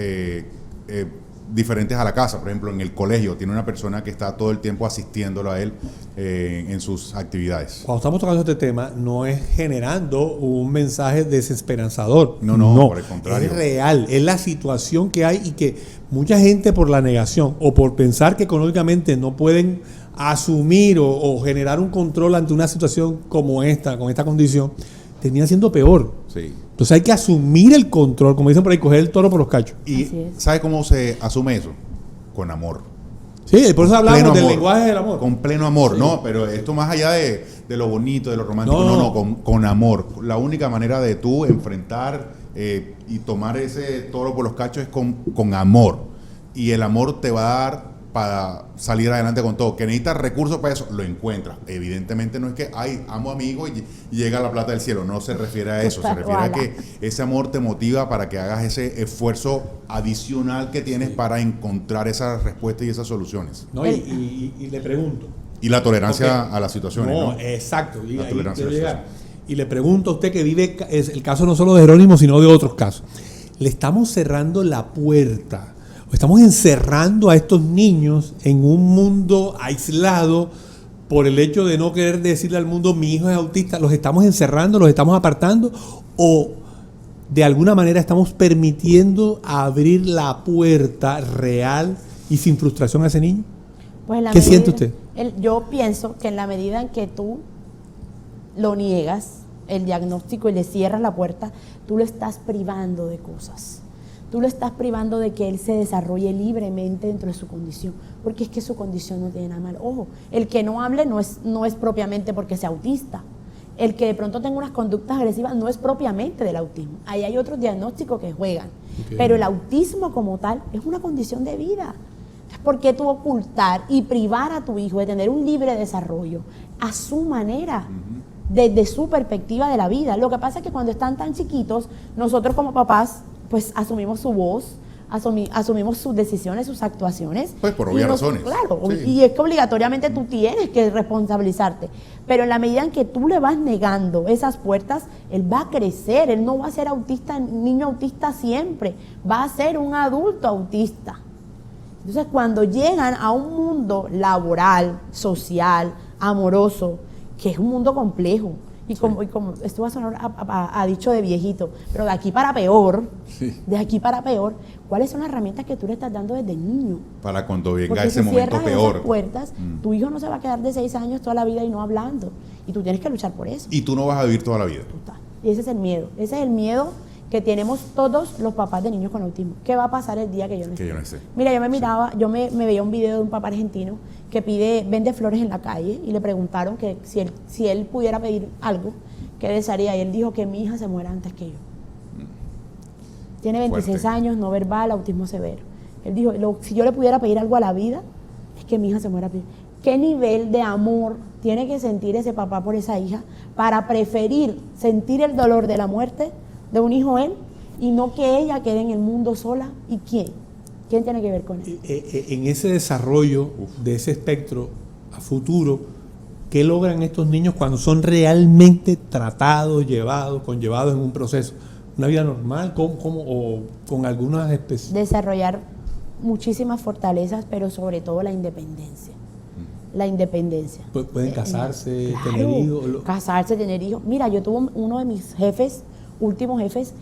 diferentes a la casa. Por ejemplo, en el colegio tiene una persona que está todo el tiempo asistiéndolo a él en sus actividades. Cuando estamos tocando este tema, no es generando un mensaje desesperanzador. No, por el contrario. Es real, es la situación que hay y que mucha gente por la negación o por pensar que económicamente no pueden asumir o generar un control ante una situación como esta, con esta condición, termina siendo peor. Sí. Entonces hay que asumir el control, como dicen por ahí, coger el toro por los cachos. Y Así es. ¿sabe cómo se asume eso? Con amor. Sí, por eso hablamos Pleno del amor. lenguaje del amor. Con pleno amor, Sí. ¿no? Pero esto más allá de lo bonito, de lo romántico, No. con amor. La única manera de tú enfrentar y tomar ese toro por los cachos es con amor. Y el amor te va a dar para salir adelante con todo. Que necesitas recursos para eso, lo encuentras. Evidentemente no es que, ay, amo a mi hijo y llega la plata del cielo. No se refiere a eso. Se refiere a que ese amor te motiva para que hagas ese esfuerzo adicional que tienes para encontrar esas respuestas y esas soluciones. ¿No? Y le pregunto. Y la tolerancia Ok. a las situaciones, ¿no? Exacto. Y La ahí tolerancia quiero a las llegar. Y le pregunto a usted que vive es el caso no solo de Jerónimo, sino de otros casos. Le estamos cerrando la puerta, o estamos encerrando a estos niños en un mundo aislado por el hecho de no querer decirle al mundo, mi hijo es autista. ¿Los estamos encerrando, los estamos apartando? ¿O de alguna manera estamos permitiendo abrir la puerta real y sin frustración a ese niño? Pues en la ¿Qué siente usted? Yo pienso que en la medida en que tú lo niegas, el diagnóstico, y le cierras la puerta, tú lo estás privando de cosas. Tú lo estás privando de que él se desarrolle libremente dentro de su condición, porque es que su condición no tiene nada mal. Ojo, el que no hable no es propiamente porque sea autista. El que de pronto tenga unas conductas agresivas no es propiamente del autismo. Ahí hay otros diagnósticos que juegan. Ok. Pero el autismo como tal es una condición de vida. Entonces, ¿por qué tú ocultar y privar a tu hijo de tener un libre desarrollo a su manera? Desde su perspectiva de la vida. Lo que pasa es que cuando están tan chiquitos, nosotros como papás, pues asumimos su voz, asumimos sus decisiones, sus actuaciones. Pues por Y obvias razones. Claro, Sí. y es que obligatoriamente tú tienes que responsabilizarte. Pero en la medida en que tú le vas negando esas puertas, él va a crecer, él no va a ser autista, niño autista siempre, va a ser un adulto autista. Entonces, cuando llegan a un mundo laboral, social, amoroso, que es un mundo complejo, y como esto va a sonar a dicho de viejito, pero de aquí para peor, de aquí para peor, ¿cuáles son las herramientas que tú le estás dando desde niño? Para cuando venga Porque ese si momento cierras peor. esas puertas, tu hijo no se va a quedar de 6 años toda la vida y no hablando, y tú tienes que luchar por eso. Y tú no vas a vivir toda la vida. Y ese es el miedo, que tenemos todos los papás de niños con autismo. ¿Qué va a pasar el día que yo no esté? Que yo no esté. Mira, yo me veía un video de un papá argentino que vende flores en la calle, y le preguntaron que si él pudiera pedir algo, ¿qué desearía? Y él dijo que mi hija se muera antes que yo. Tiene 26 Fuerte. años, no verbal, autismo severo. Él dijo, si yo le pudiera pedir algo a la vida, es que mi hija se muera primero. ¿Qué nivel de amor tiene que sentir ese papá por esa hija para preferir sentir el dolor de la muerte de un hijo él y no que ella quede en el mundo sola? ¿Y quién? ¿Quién tiene que ver con eso? En ese desarrollo de ese espectro a futuro, ¿qué logran estos niños cuando son realmente tratados, conllevados en un proceso? ¿Una vida normal? O con algunas especies? Desarrollar muchísimas fortalezas, pero sobre todo la independencia. La independencia. Pueden casarse, Claro, tener hijos. casarse, tener hijos. Mira, yo tuve uno de mis últimos jefes,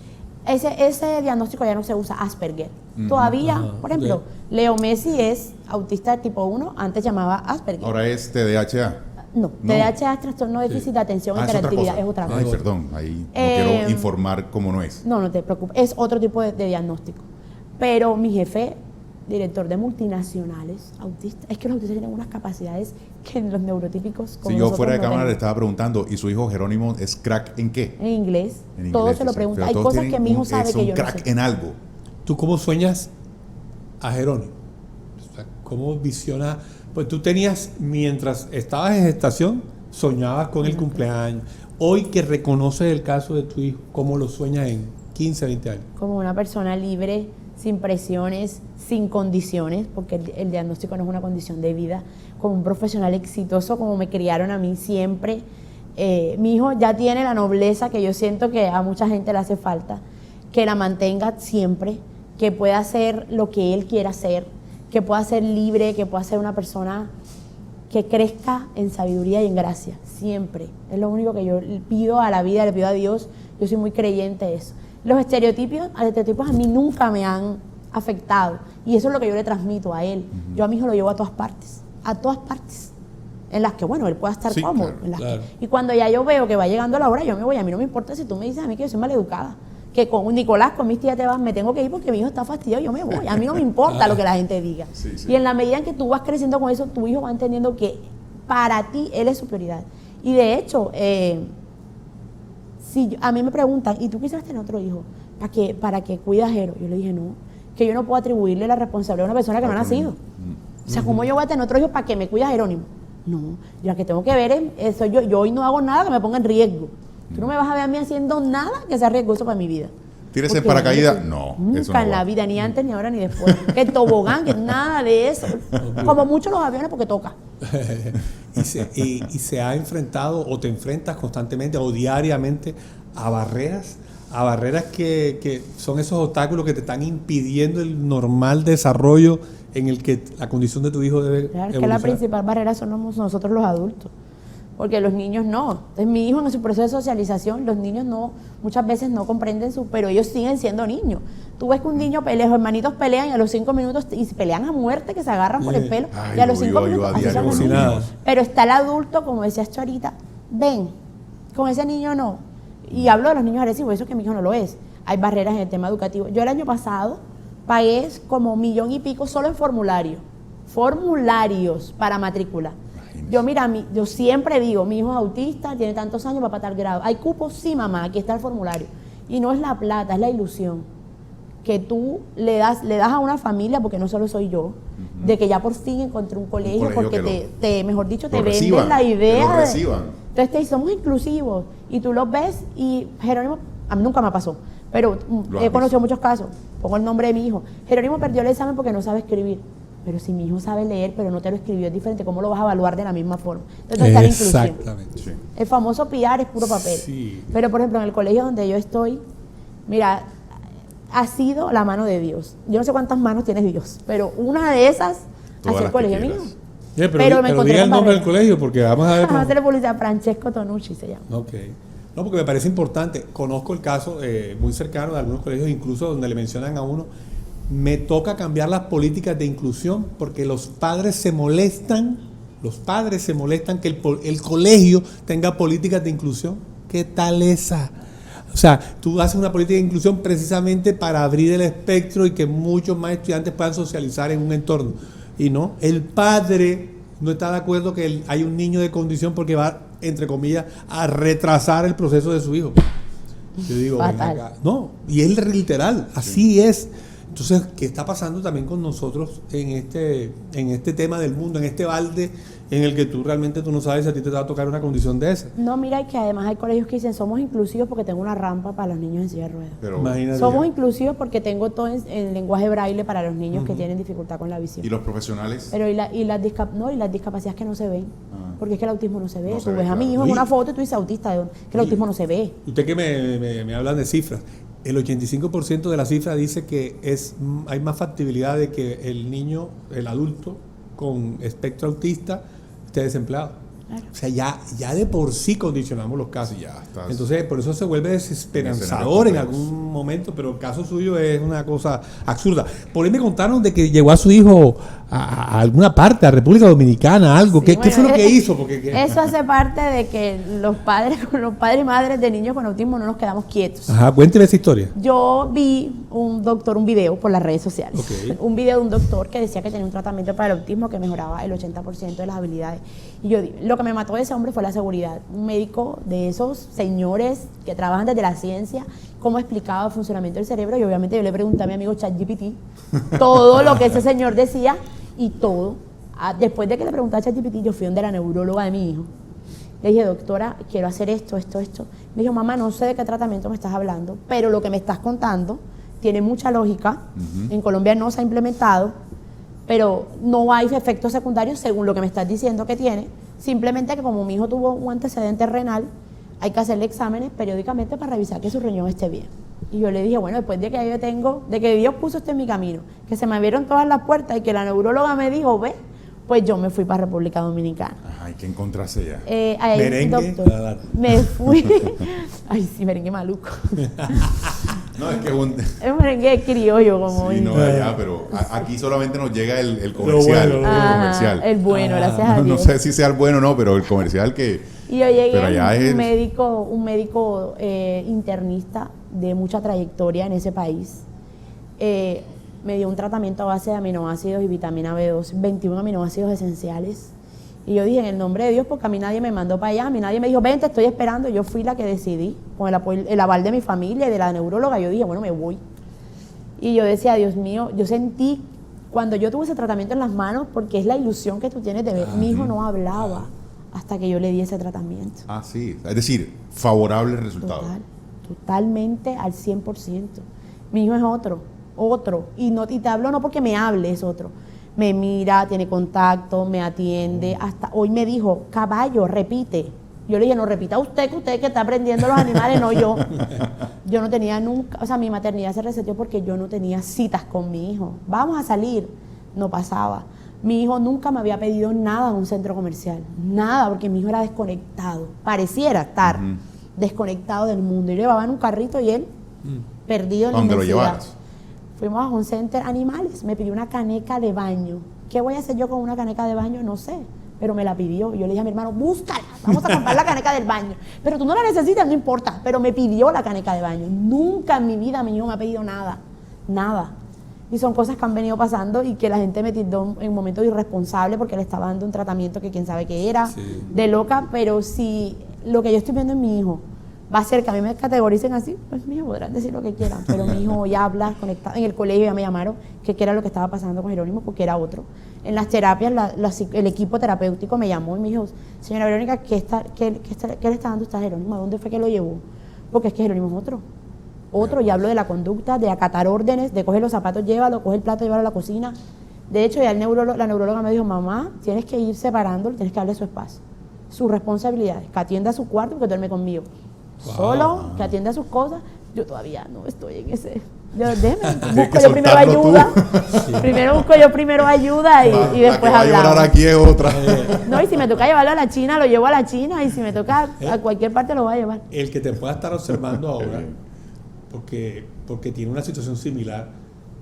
ese diagnóstico ya no se usa, Asperger. Todavía, Ajá, por ejemplo, ok. Leo Messi es autista de tipo 1, antes llamaba Asperger. Ahora es TDAH. No, No. TDAH es trastorno de déficit de atención e Ah, es otra hiperactividad, cosa. es otra cosa. Ay, perdón, ahí no Eh, quiero informar cómo no es. No te preocupes, es otro tipo de diagnóstico. Pero mi jefe, director de multinacionales, autista, es que los autistas tienen unas capacidades que los neurotípicos como Si yo nosotros fuera de no cámara le tenemos. estaba preguntando, ¿y su hijo Jerónimo es crack en qué? En inglés, En todo inglés, se lo o sea, pregunta. pero Hay todos cosas tienen que mi hijo sabe es que un yo no crack sé. en algo. ¿Tú cómo sueñas a Jerónimo? O sea, ¿cómo visiona? Pues tú tenías, mientras estabas en gestación, soñabas con el cumpleaños. Hoy que reconoces el caso de tu hijo, ¿cómo lo sueñas en 15, 20 años? Como una persona libre, sin presiones, sin condiciones, porque el diagnóstico no es una condición de vida, como un profesional exitoso, como me criaron a mí siempre. Mi hijo ya tiene la nobleza que yo siento que a mucha gente le hace falta, que la mantenga siempre, que pueda hacer lo que él quiera hacer, que pueda ser libre, que pueda ser una persona que crezca en sabiduría y en gracia, siempre. Es lo único que yo le pido a la vida, le pido a Dios. Yo soy muy creyente de eso. Los estereotipos a mí nunca me han afectado, y eso es lo que yo le transmito a él. Yo a mi hijo lo llevo a todas partes, en las que, bueno, él pueda estar Sí, cómodo. claro, en las claro. y cuando ya yo veo que va llegando la hora, yo me voy. A mí no me importa si tú me dices a mí que yo soy maleducada. Que con Nicolás, con mis tías te vas, me tengo que ir porque mi hijo está fastidiado, yo me voy. A mí no me importa lo que la gente diga. Sí, sí. Y en la medida en que tú vas creciendo con eso, tu hijo va entendiendo que para ti él es su prioridad. Y de hecho, si a mí me preguntan, ¿y tú quisieras tener otro hijo? ¿Para que cuide a Jero? Yo le dije, no, que yo no puedo atribuirle la responsabilidad a una persona que no ha nacido. O sea, ¿cómo yo voy a tener otro hijo para que me cuide a Jerónimo? No, yo lo que tengo que ver es, soy yo hoy no hago nada que me ponga en riesgo. Tú no me vas a ver a mí haciendo nada que sea riesgoso para mi vida. ¿Tírese en Porque paracaídas? No, nunca eso no en va. la vida, ni antes, ni ahora, ni después. Que el tobogán, que nada de eso. Como mucho los aviones porque toca. y se ha enfrentado o te enfrentas constantemente o diariamente a barreras que son esos obstáculos que te están impidiendo el normal desarrollo en el que la condición de tu hijo debe Claro, es que la evolucionar. principal barrera somos nosotros los adultos. Porque los niños no. Entonces, mi hijo en su proceso de socialización, los niños no, muchas veces no comprenden pero ellos siguen siendo niños. Tú ves que un niño pelea, los hermanitos pelean y a los 5 minutos, y pelean a muerte, que se agarran por el pelo, Ay, y a los lo 5 vivo yo minutos a así diario son los con niños. nada. Pero está el adulto, como decías tú ahorita, ven, con ese niño no. Y hablo de los niños agresivos, eso que mi hijo no lo es. Hay barreras en el tema educativo. Yo el año pasado pagué como 1 millón y pico solo en formularios para matrícula. Yo, mira, yo siempre digo, mi hijo es autista, tiene tantos años, va para tal grado. ¿Hay cupos? Sí, mamá, aquí está el formulario. Y no es la plata, es la ilusión que tú le das a una familia, porque no solo soy yo, de que ya por fin encontré un colegio porque mejor dicho, te lo venden reciban, la que idea. lo reciban. Entonces te dicen, somos inclusivos. Y tú los ves y Jerónimo, a mí nunca me pasó, pero Lo he has conocido visto. muchos casos. Pongo el nombre de mi hijo. Jerónimo perdió el examen porque no sabe escribir. Pero si mi hijo sabe leer, pero no te lo escribió, es diferente. ¿Cómo lo vas a evaluar de la misma forma? Entonces está la inclusión. Exactamente. Sí. El famoso PR es puro papel. Sí. Pero, por ejemplo, en el colegio donde yo estoy, mira, ha sido la mano de Dios. Yo no sé cuántas manos tiene Dios, pero una de esas Todas hace el las que colegio mío. quieras. Pero me encontré diga el con nombre del barreras. colegio porque vamos a ver. Vamos a hacerle publicidad. Francesco Tonucci se llama. Ok. No, porque me parece importante. Conozco el caso muy cercano de algunos colegios, incluso donde le mencionan a uno, me toca cambiar las políticas de inclusión porque los padres se molestan que el colegio tenga políticas de inclusión. ¿Qué tal esa? O sea, tú haces una política de inclusión precisamente para abrir el espectro y que muchos más estudiantes puedan socializar en un entorno. Y no, el padre no está de acuerdo que hay un niño de condición porque va, entre comillas, a retrasar el proceso de su hijo. Yo digo, ven Fatal. acá. No, y es literal, así es. Entonces, ¿qué está pasando también con nosotros en este tema del mundo, en este balde en el que tú realmente no sabes si a ti te va a tocar una condición de esa? No, mira, y que además hay colegios que dicen, somos inclusivos porque tengo una rampa para los niños en silla de ruedas. Pero, Imagínate. Somos inclusivos porque tengo todo en lenguaje braille para los niños que tienen dificultad con la visión. ¿y los profesionales? Pero y las discapacidades que no se ven. Porque es que el autismo no se ve. No Tú se ve, ves a mi claro. hijo en Sí. una foto y tú dices autista. Que el autismo no se ve. Usted que me hablan de cifras, el 85% de la cifra dice que hay más factibilidad de que el niño, el adulto con espectro autista esté desempleado. Claro. O sea, ya de por sí condicionamos los casos. Sí, ya estás- Entonces, por eso se vuelve desesperanzador en escenarios complejos. algún momento, pero el caso suyo es una cosa absurda. Por ahí me contaron de que llevó a su hijo a alguna parte, a República Dominicana, algo. Sí, ¿Qué bueno, fue lo que hizo? Porque Eso hace parte de que los padres y madres de niños con autismo no nos quedamos quietos. Ajá, cuénteme esa historia. Yo vi un video por las redes sociales. Ok. Un video de un doctor que decía que tenía un tratamiento para el autismo que mejoraba el 80% de las habilidades. Y yo lo que me mató de ese hombre fue la seguridad. Un médico de esos señores que trabajan desde la ciencia, cómo explicaba el funcionamiento del cerebro. Y obviamente yo le pregunté a mi amigo ChatGPT todo lo que ese señor decía y todo. Después de que le pregunté a ChatGPT, yo fui donde la neuróloga de mi hijo. Le dije, doctora, quiero hacer esto. Me dijo, mamá, no sé de qué tratamiento me estás hablando, pero lo que me estás contando tiene mucha lógica. En Colombia no se ha implementado, pero no hay efectos secundarios según lo que me estás diciendo que tiene. Simplemente que como mi hijo tuvo un antecedente renal, hay que hacerle exámenes periódicamente para revisar que su riñón esté bien. Y yo le dije, bueno, después de que de que Dios puso esto en mi camino, que se me abrieron todas las puertas y que la neuróloga me dijo, ve, pues yo me fui para República Dominicana. Ajá, Hay que encontrarse ya. Ahí, Merengue, doctor, claro. me fui. Ay, sí, merengue maluco. No, es que un... Es un merengue criollo, como Sí, no, dice. allá, pero aquí solamente nos llega el comercial. bueno, lo el Ajá, comercial. el bueno, gracias a No Dios. sé si sea el bueno o no, pero el comercial que... Y yo llegué Pero allá es... un médico internista de mucha trayectoria en ese país. Me dio un tratamiento a base de aminoácidos y vitamina B2, 21 aminoácidos esenciales. Y yo dije, en el nombre de Dios, porque a mí nadie me mandó para allá, a mí nadie me dijo, ven, te estoy esperando. Yo fui la que decidí, con el aval de mi familia y de la neuróloga. Yo dije, bueno, me voy. Y yo decía, Dios mío, yo sentí, cuando yo tuve ese tratamiento en las manos, porque es la ilusión que tú tienes de ver, mi hijo no hablaba hasta que yo le di ese tratamiento. Ah, sí. Es decir, favorable resultado. Totalmente al 100%. Mi hijo es otro. Y te hablo no porque me hable, es otro. Me mira, tiene contacto, me atiende. Hasta hoy me dijo, caballo, repite. Yo le dije, no, repita usted, que usted que está aprendiendo los animales, no yo. Yo no tenía nunca, o sea, mi maternidad se reseteó porque yo no tenía citas con mi hijo. Vamos a salir. No pasaba. Mi hijo nunca me había pedido nada en un centro comercial. Nada, porque mi hijo era desconectado. Pareciera estar desconectado del mundo. Yo le llevaba en un carrito y él perdido en la ¿Dónde lo inmensidad. llevaras? Fuimos a un center animales, me pidió una caneca de baño. ¿Qué voy a hacer yo con una caneca de baño? No sé, pero me la pidió. Yo le dije a mi hermano, búscala, vamos a comprar la caneca del baño. Pero tú no la necesitas, no importa, pero me pidió la caneca de baño. Nunca en mi vida mi hijo me ha pedido nada, nada. Y son cosas que han venido pasando y que la gente me tildó en un momento de irresponsable porque le estaba dando un tratamiento que quién sabe qué era, de loca, pero si lo que yo estoy viendo en mi hijo va a ser que a mí me categoricen así, pues mi hijo podrán decir lo que quieran, pero mi hijo ya habla conectado. En el colegio ya me llamaron que qué era lo que estaba pasando con Jerónimo porque era otro. En las terapias, el equipo terapéutico me llamó y me dijo, señora Verónica, ¿qué le está dando usted a Jerónimo? ¿A dónde fue que lo llevó? Porque es que Jerónimo es otro, y hablo de la conducta, de acatar órdenes, de coger los zapatos, llévalo, coger el plato, llévalo a la cocina. De hecho, ya la neuróloga me dijo, mamá, tienes que ir separándolo, tienes que darle su espacio, sus responsabilidades, que atienda a su cuarto porque duerme conmigo. Solo, que atienda sus cosas. Yo todavía no estoy en ese. Busco yo primero ayuda. Primero busco yo ayuda y después hablamos. La que va a llevar aquí es otra. No, y si me toca llevarlo a la China, lo llevo a la China, y si me toca a cualquier parte lo voy a llevar. El que te pueda estar observando ahora, porque tiene una situación similar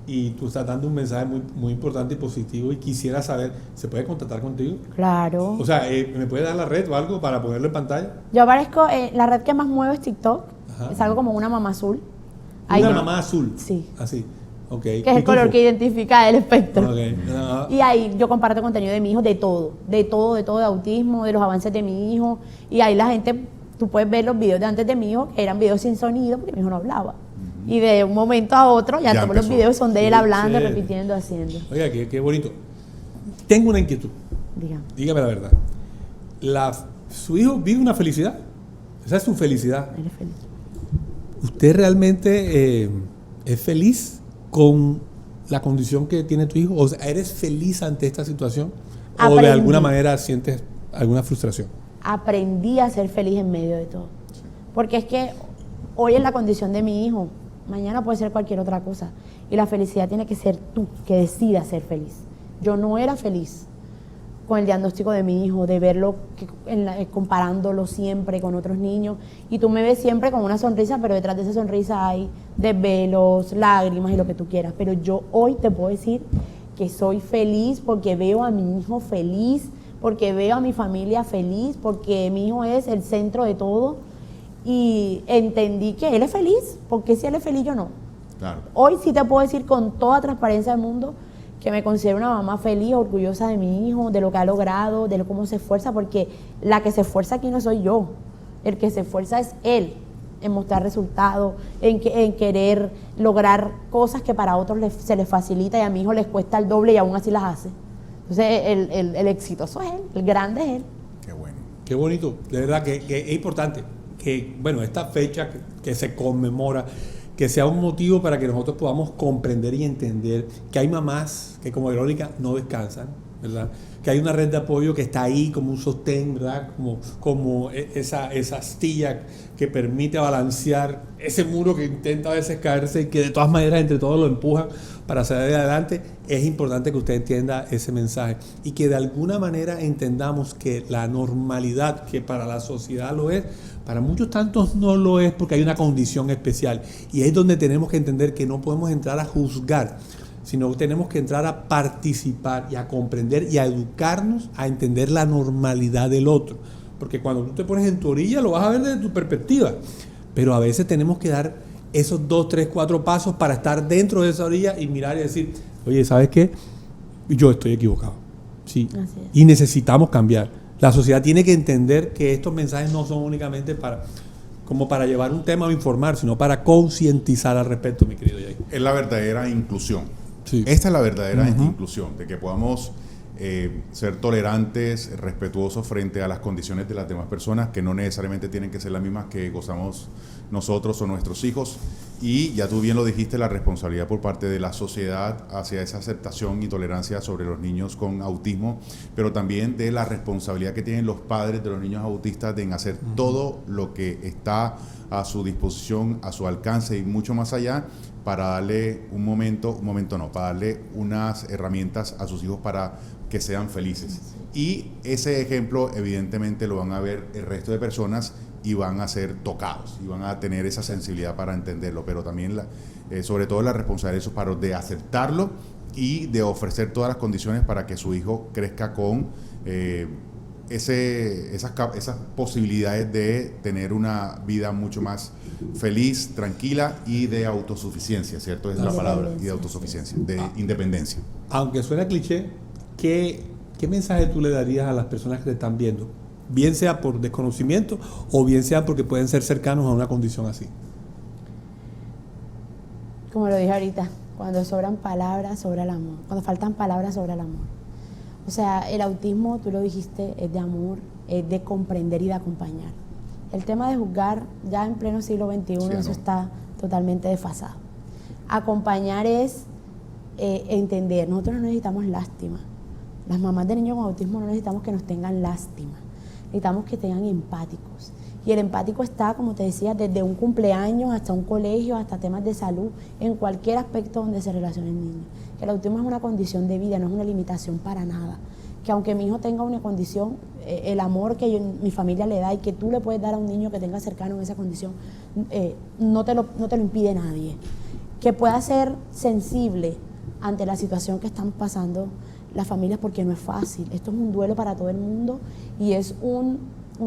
y tú estás dando un mensaje muy, muy importante y positivo y quisiera saber, ¿se puede contactar contigo? Claro. O sea, ¿me puede dar la red o algo para ponerlo en pantalla? Yo aparezco, la red que más muevo es TikTok. Ajá. Es algo como una mamá azul. Una mamá azul. Sí. Así. Ok. Que es el color que identifica el espectro. Okay. Y ahí yo comparto contenido de mi hijo, de todo, de autismo, de los avances de mi hijo. Y ahí la gente, tú puedes ver los videos de antes de mi hijo, que eran videos sin sonido, porque mi hijo no hablaba. Y de un momento a otro, ya todos los videos son de él hablando, repitiendo, haciendo. Oiga, qué bonito. Tengo una inquietud. Dígame la verdad. ¿Su hijo vive una felicidad? Esa es su felicidad. Él es feliz. ¿Usted realmente es feliz con la condición que tiene tu hijo? O sea, ¿eres feliz ante esta situación? ¿O de alguna manera sientes alguna frustración? Aprendí a ser feliz en medio de todo. Porque es que hoy es la condición de mi hijo, mañana puede ser cualquier otra cosa. Y la felicidad tiene que ser tú, que decidas ser feliz. Yo no era feliz con el diagnóstico de mi hijo, de verlo comparándolo siempre con otros niños. Y tú me ves siempre con una sonrisa, pero detrás de esa sonrisa hay desvelos, lágrimas y lo que tú quieras. Pero yo hoy te puedo decir que soy feliz porque veo a mi hijo feliz, porque veo a mi familia feliz, porque mi hijo es el centro de todo. Y entendí que él es feliz, porque si él es feliz, yo no. Claro. Hoy sí te puedo decir con toda transparencia del mundo que me considero una mamá feliz, orgullosa de mi hijo, de lo que ha logrado, de cómo se esfuerza, porque la que se esfuerza aquí no soy yo, el que se esfuerza es él, en mostrar resultados, en querer lograr cosas que para otros se les facilita y a mi hijo les cuesta el doble y aún así las hace. Entonces el exitoso es él, el grande es él. Qué bueno. Qué bonito, de verdad que es importante que, bueno, esta fecha que se conmemora, que sea un motivo para que nosotros podamos comprender y entender que hay mamás que como Verónica no descansan, ¿verdad? Que hay una red de apoyo que está ahí como un sostén, ¿verdad? Como esa astilla que permite balancear ese muro que intenta a veces caerse y que de todas maneras entre todos lo empujan para salir adelante. Es importante que usted entienda ese mensaje y que de alguna manera entendamos que la normalidad, que para la sociedad lo es, para muchos tantos no lo es porque hay una condición especial. Y es donde tenemos que entender que no podemos entrar a juzgar, sino que tenemos que entrar a participar y a comprender y a educarnos a entender la normalidad del otro. Porque cuando tú te pones en tu orilla lo vas a ver desde tu perspectiva, pero a veces tenemos que dar esos 2, 3, 4 pasos para estar dentro de esa orilla y mirar y decir, oye, ¿sabes qué? Yo estoy equivocado. Sí. Y necesitamos cambiar. La sociedad tiene que entender que estos mensajes no son únicamente para llevar un tema o informar, sino para concientizar al respecto, mi querido Jay. Es la verdadera inclusión. Sí. Esta es la verdadera inclusión, de que podamos ser tolerantes, respetuosos frente a las condiciones de las demás personas, que no necesariamente tienen que ser las mismas que gozamos nosotros o nuestros hijos. Y ya tú bien lo dijiste, la responsabilidad por parte de la sociedad hacia esa aceptación y tolerancia sobre los niños con autismo, pero también de la responsabilidad que tienen los padres de los niños autistas en hacer todo lo que está a su disposición, a su alcance y mucho más allá, para darle para darle unas herramientas a sus hijos para que sean felices. Y ese ejemplo evidentemente lo van a ver el resto de personas y van a ser tocados y van a tener esa sensibilidad para entenderlo, pero también sobre todo la responsabilidad de sus padres de aceptarlo y de ofrecer todas las condiciones para que su hijo crezca con esas posibilidades de tener una vida mucho más feliz, tranquila y de autosuficiencia, ¿cierto? Es la palabra, y de autosuficiencia, de independencia. Aunque suena cliché, ¿qué mensaje tú le darías a las personas que te están viendo? Bien sea por desconocimiento o bien sea porque pueden ser cercanos a una condición así. Como lo dije ahorita, cuando sobran palabras, sobra el amor. Cuando faltan palabras, sobra el amor. O sea, el autismo, tú lo dijiste, es de amor, es de comprender y de acompañar. El tema de juzgar, ya en pleno siglo XXI, sí, eso está totalmente desfasado. Acompañar es entender. Nosotros no necesitamos lástima. Las mamás de niños con autismo no necesitamos que nos tengan lástima. Necesitamos que tengan empáticos. Y el empático está, como te decía, desde un cumpleaños hasta un colegio, hasta temas de salud, en cualquier aspecto donde se relacione el niño. Que el autismo es una condición de vida, no es una limitación para nada. Que aunque mi hijo tenga una condición, el amor que mi familia le da y que tú le puedes dar a un niño que tenga cercano en esa condición, no te lo impide nadie. Que pueda ser sensible ante la situación que están pasando las familias, porque no es fácil. Esto es un duelo para todo el mundo y es un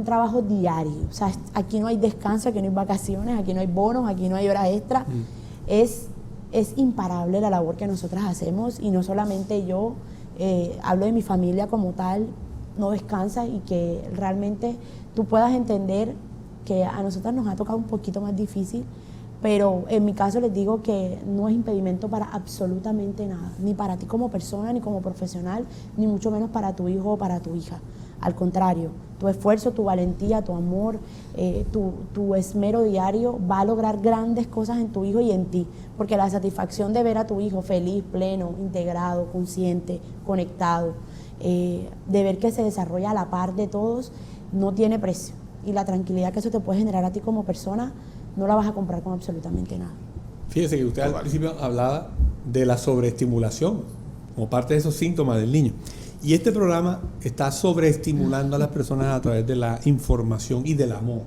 trabajo diario. O sea, aquí no hay descanso, aquí no hay vacaciones, aquí no hay bonos, aquí no hay horas extra. Es imparable la labor que nosotras hacemos, y no solamente yo, hablo de mi familia como tal, no descansa, y que realmente tú puedas entender que a nosotras nos ha tocado un poquito más difícil, pero en mi caso les digo que no es impedimento para absolutamente nada, ni para ti como persona, ni como profesional, ni mucho menos para tu hijo o para tu hija. Al contrario, tu esfuerzo, tu valentía, tu amor, tu esmero diario va a lograr grandes cosas en tu hijo y en ti, porque la satisfacción de ver a tu hijo feliz, pleno, integrado, consciente, conectado, de ver que se desarrolla a la par de todos, no tiene precio. Y la tranquilidad que eso te puede generar a ti como persona, no la vas a comprar con absolutamente nada. Fíjese que usted al principio hablaba de la sobreestimulación como parte de esos síntomas del niño. Y este programa está sobreestimulando a las personas a través de la información y del amor.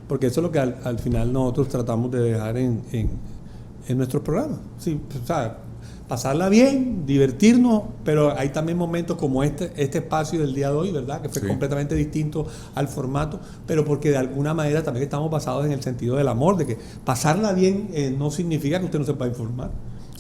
Porque eso es lo que al final nosotros tratamos de dejar en nuestros programas. Sí, o sea, pasarla bien, divertirnos, pero hay también momentos como este espacio del día de hoy, ¿verdad? Que fue completamente distinto al formato, pero porque de alguna manera también estamos basados en el sentido del amor, de que pasarla bien no significa que usted no se pueda informar.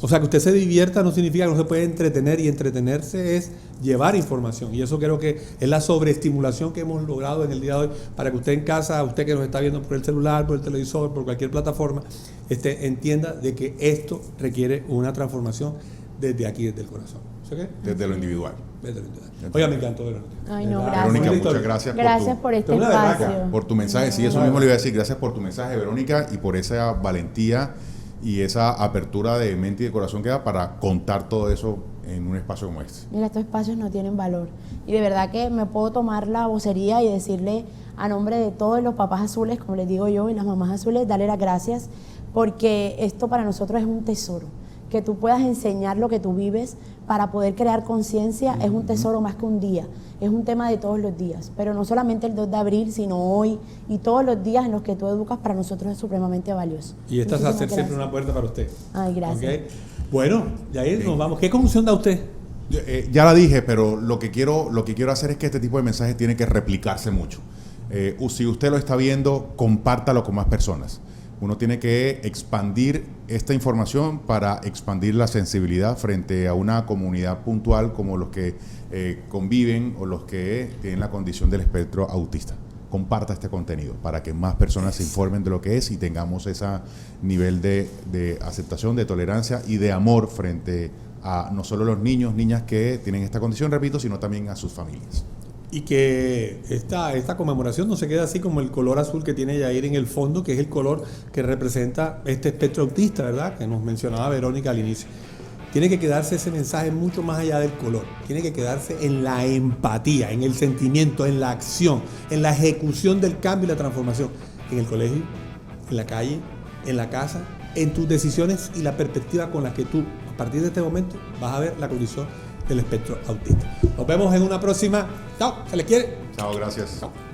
O sea, que usted se divierta no significa que no se puede entretener, y entretenerse es llevar información. Y eso creo que es la sobreestimulación que hemos logrado en el día de hoy, para que usted en casa, usted que nos está viendo por el celular, por el televisor, por cualquier plataforma, entienda de que esto requiere una transformación desde aquí, desde el corazón. ¿Sí? Desde lo individual. Desde lo individual. Oiga, me encantó, Verónica. Ay, no, gracias. Verónica, muchas gracias. Gracias por este espacio. Por tu mensaje. Sí, eso mismo le iba a decir. Gracias por tu mensaje, Verónica, y por esa valentía y esa apertura de mente y de corazón que da para contar todo eso en un espacio como este. Mira, estos espacios no tienen valor. Y de verdad que me puedo tomar la vocería y decirle a nombre de todos los papás azules, como les digo yo, y las mamás azules, darle las gracias, porque esto para nosotros es un tesoro. Que tú puedas enseñar lo que tú vives para poder crear conciencia es un tesoro más que un día. Es un tema de todos los días. Pero no solamente el 2 de abril, sino hoy y todos los días en los que tú educas, para nosotros es supremamente valioso. Y esta va a ser siempre una puerta para usted. Ay, gracias. ¿Okay? Bueno, ya ahí nos vamos. ¿Qué conclusión da usted? Ya la dije, pero lo que quiero hacer es que este tipo de mensajes tiene que replicarse mucho. Si usted lo está viendo, compártalo con más personas. Uno tiene que expandir esta información para expandir la sensibilidad frente a una comunidad puntual como los que conviven o los que tienen la condición del espectro autista. Comparta este contenido para que más personas se informen de lo que es y tengamos ese nivel de aceptación, de tolerancia y de amor frente a no solo los niños, niñas que tienen esta condición, repito, sino también a sus familias. Y que esta conmemoración no se quede así como el color azul que tiene Yair en el fondo, que es el color que representa este espectro autista, ¿verdad? Que nos mencionaba Verónica al inicio. Tiene que quedarse ese mensaje mucho más allá del color. Tiene que quedarse en la empatía, en el sentimiento, en la acción, en la ejecución del cambio y la transformación. En el colegio, en la calle, en la casa, en tus decisiones y la perspectiva con la que tú, a partir de este momento, vas a ver la condición del espectro autista. Nos vemos en una próxima. Chao, se les quiere. Chao, gracias. Chao.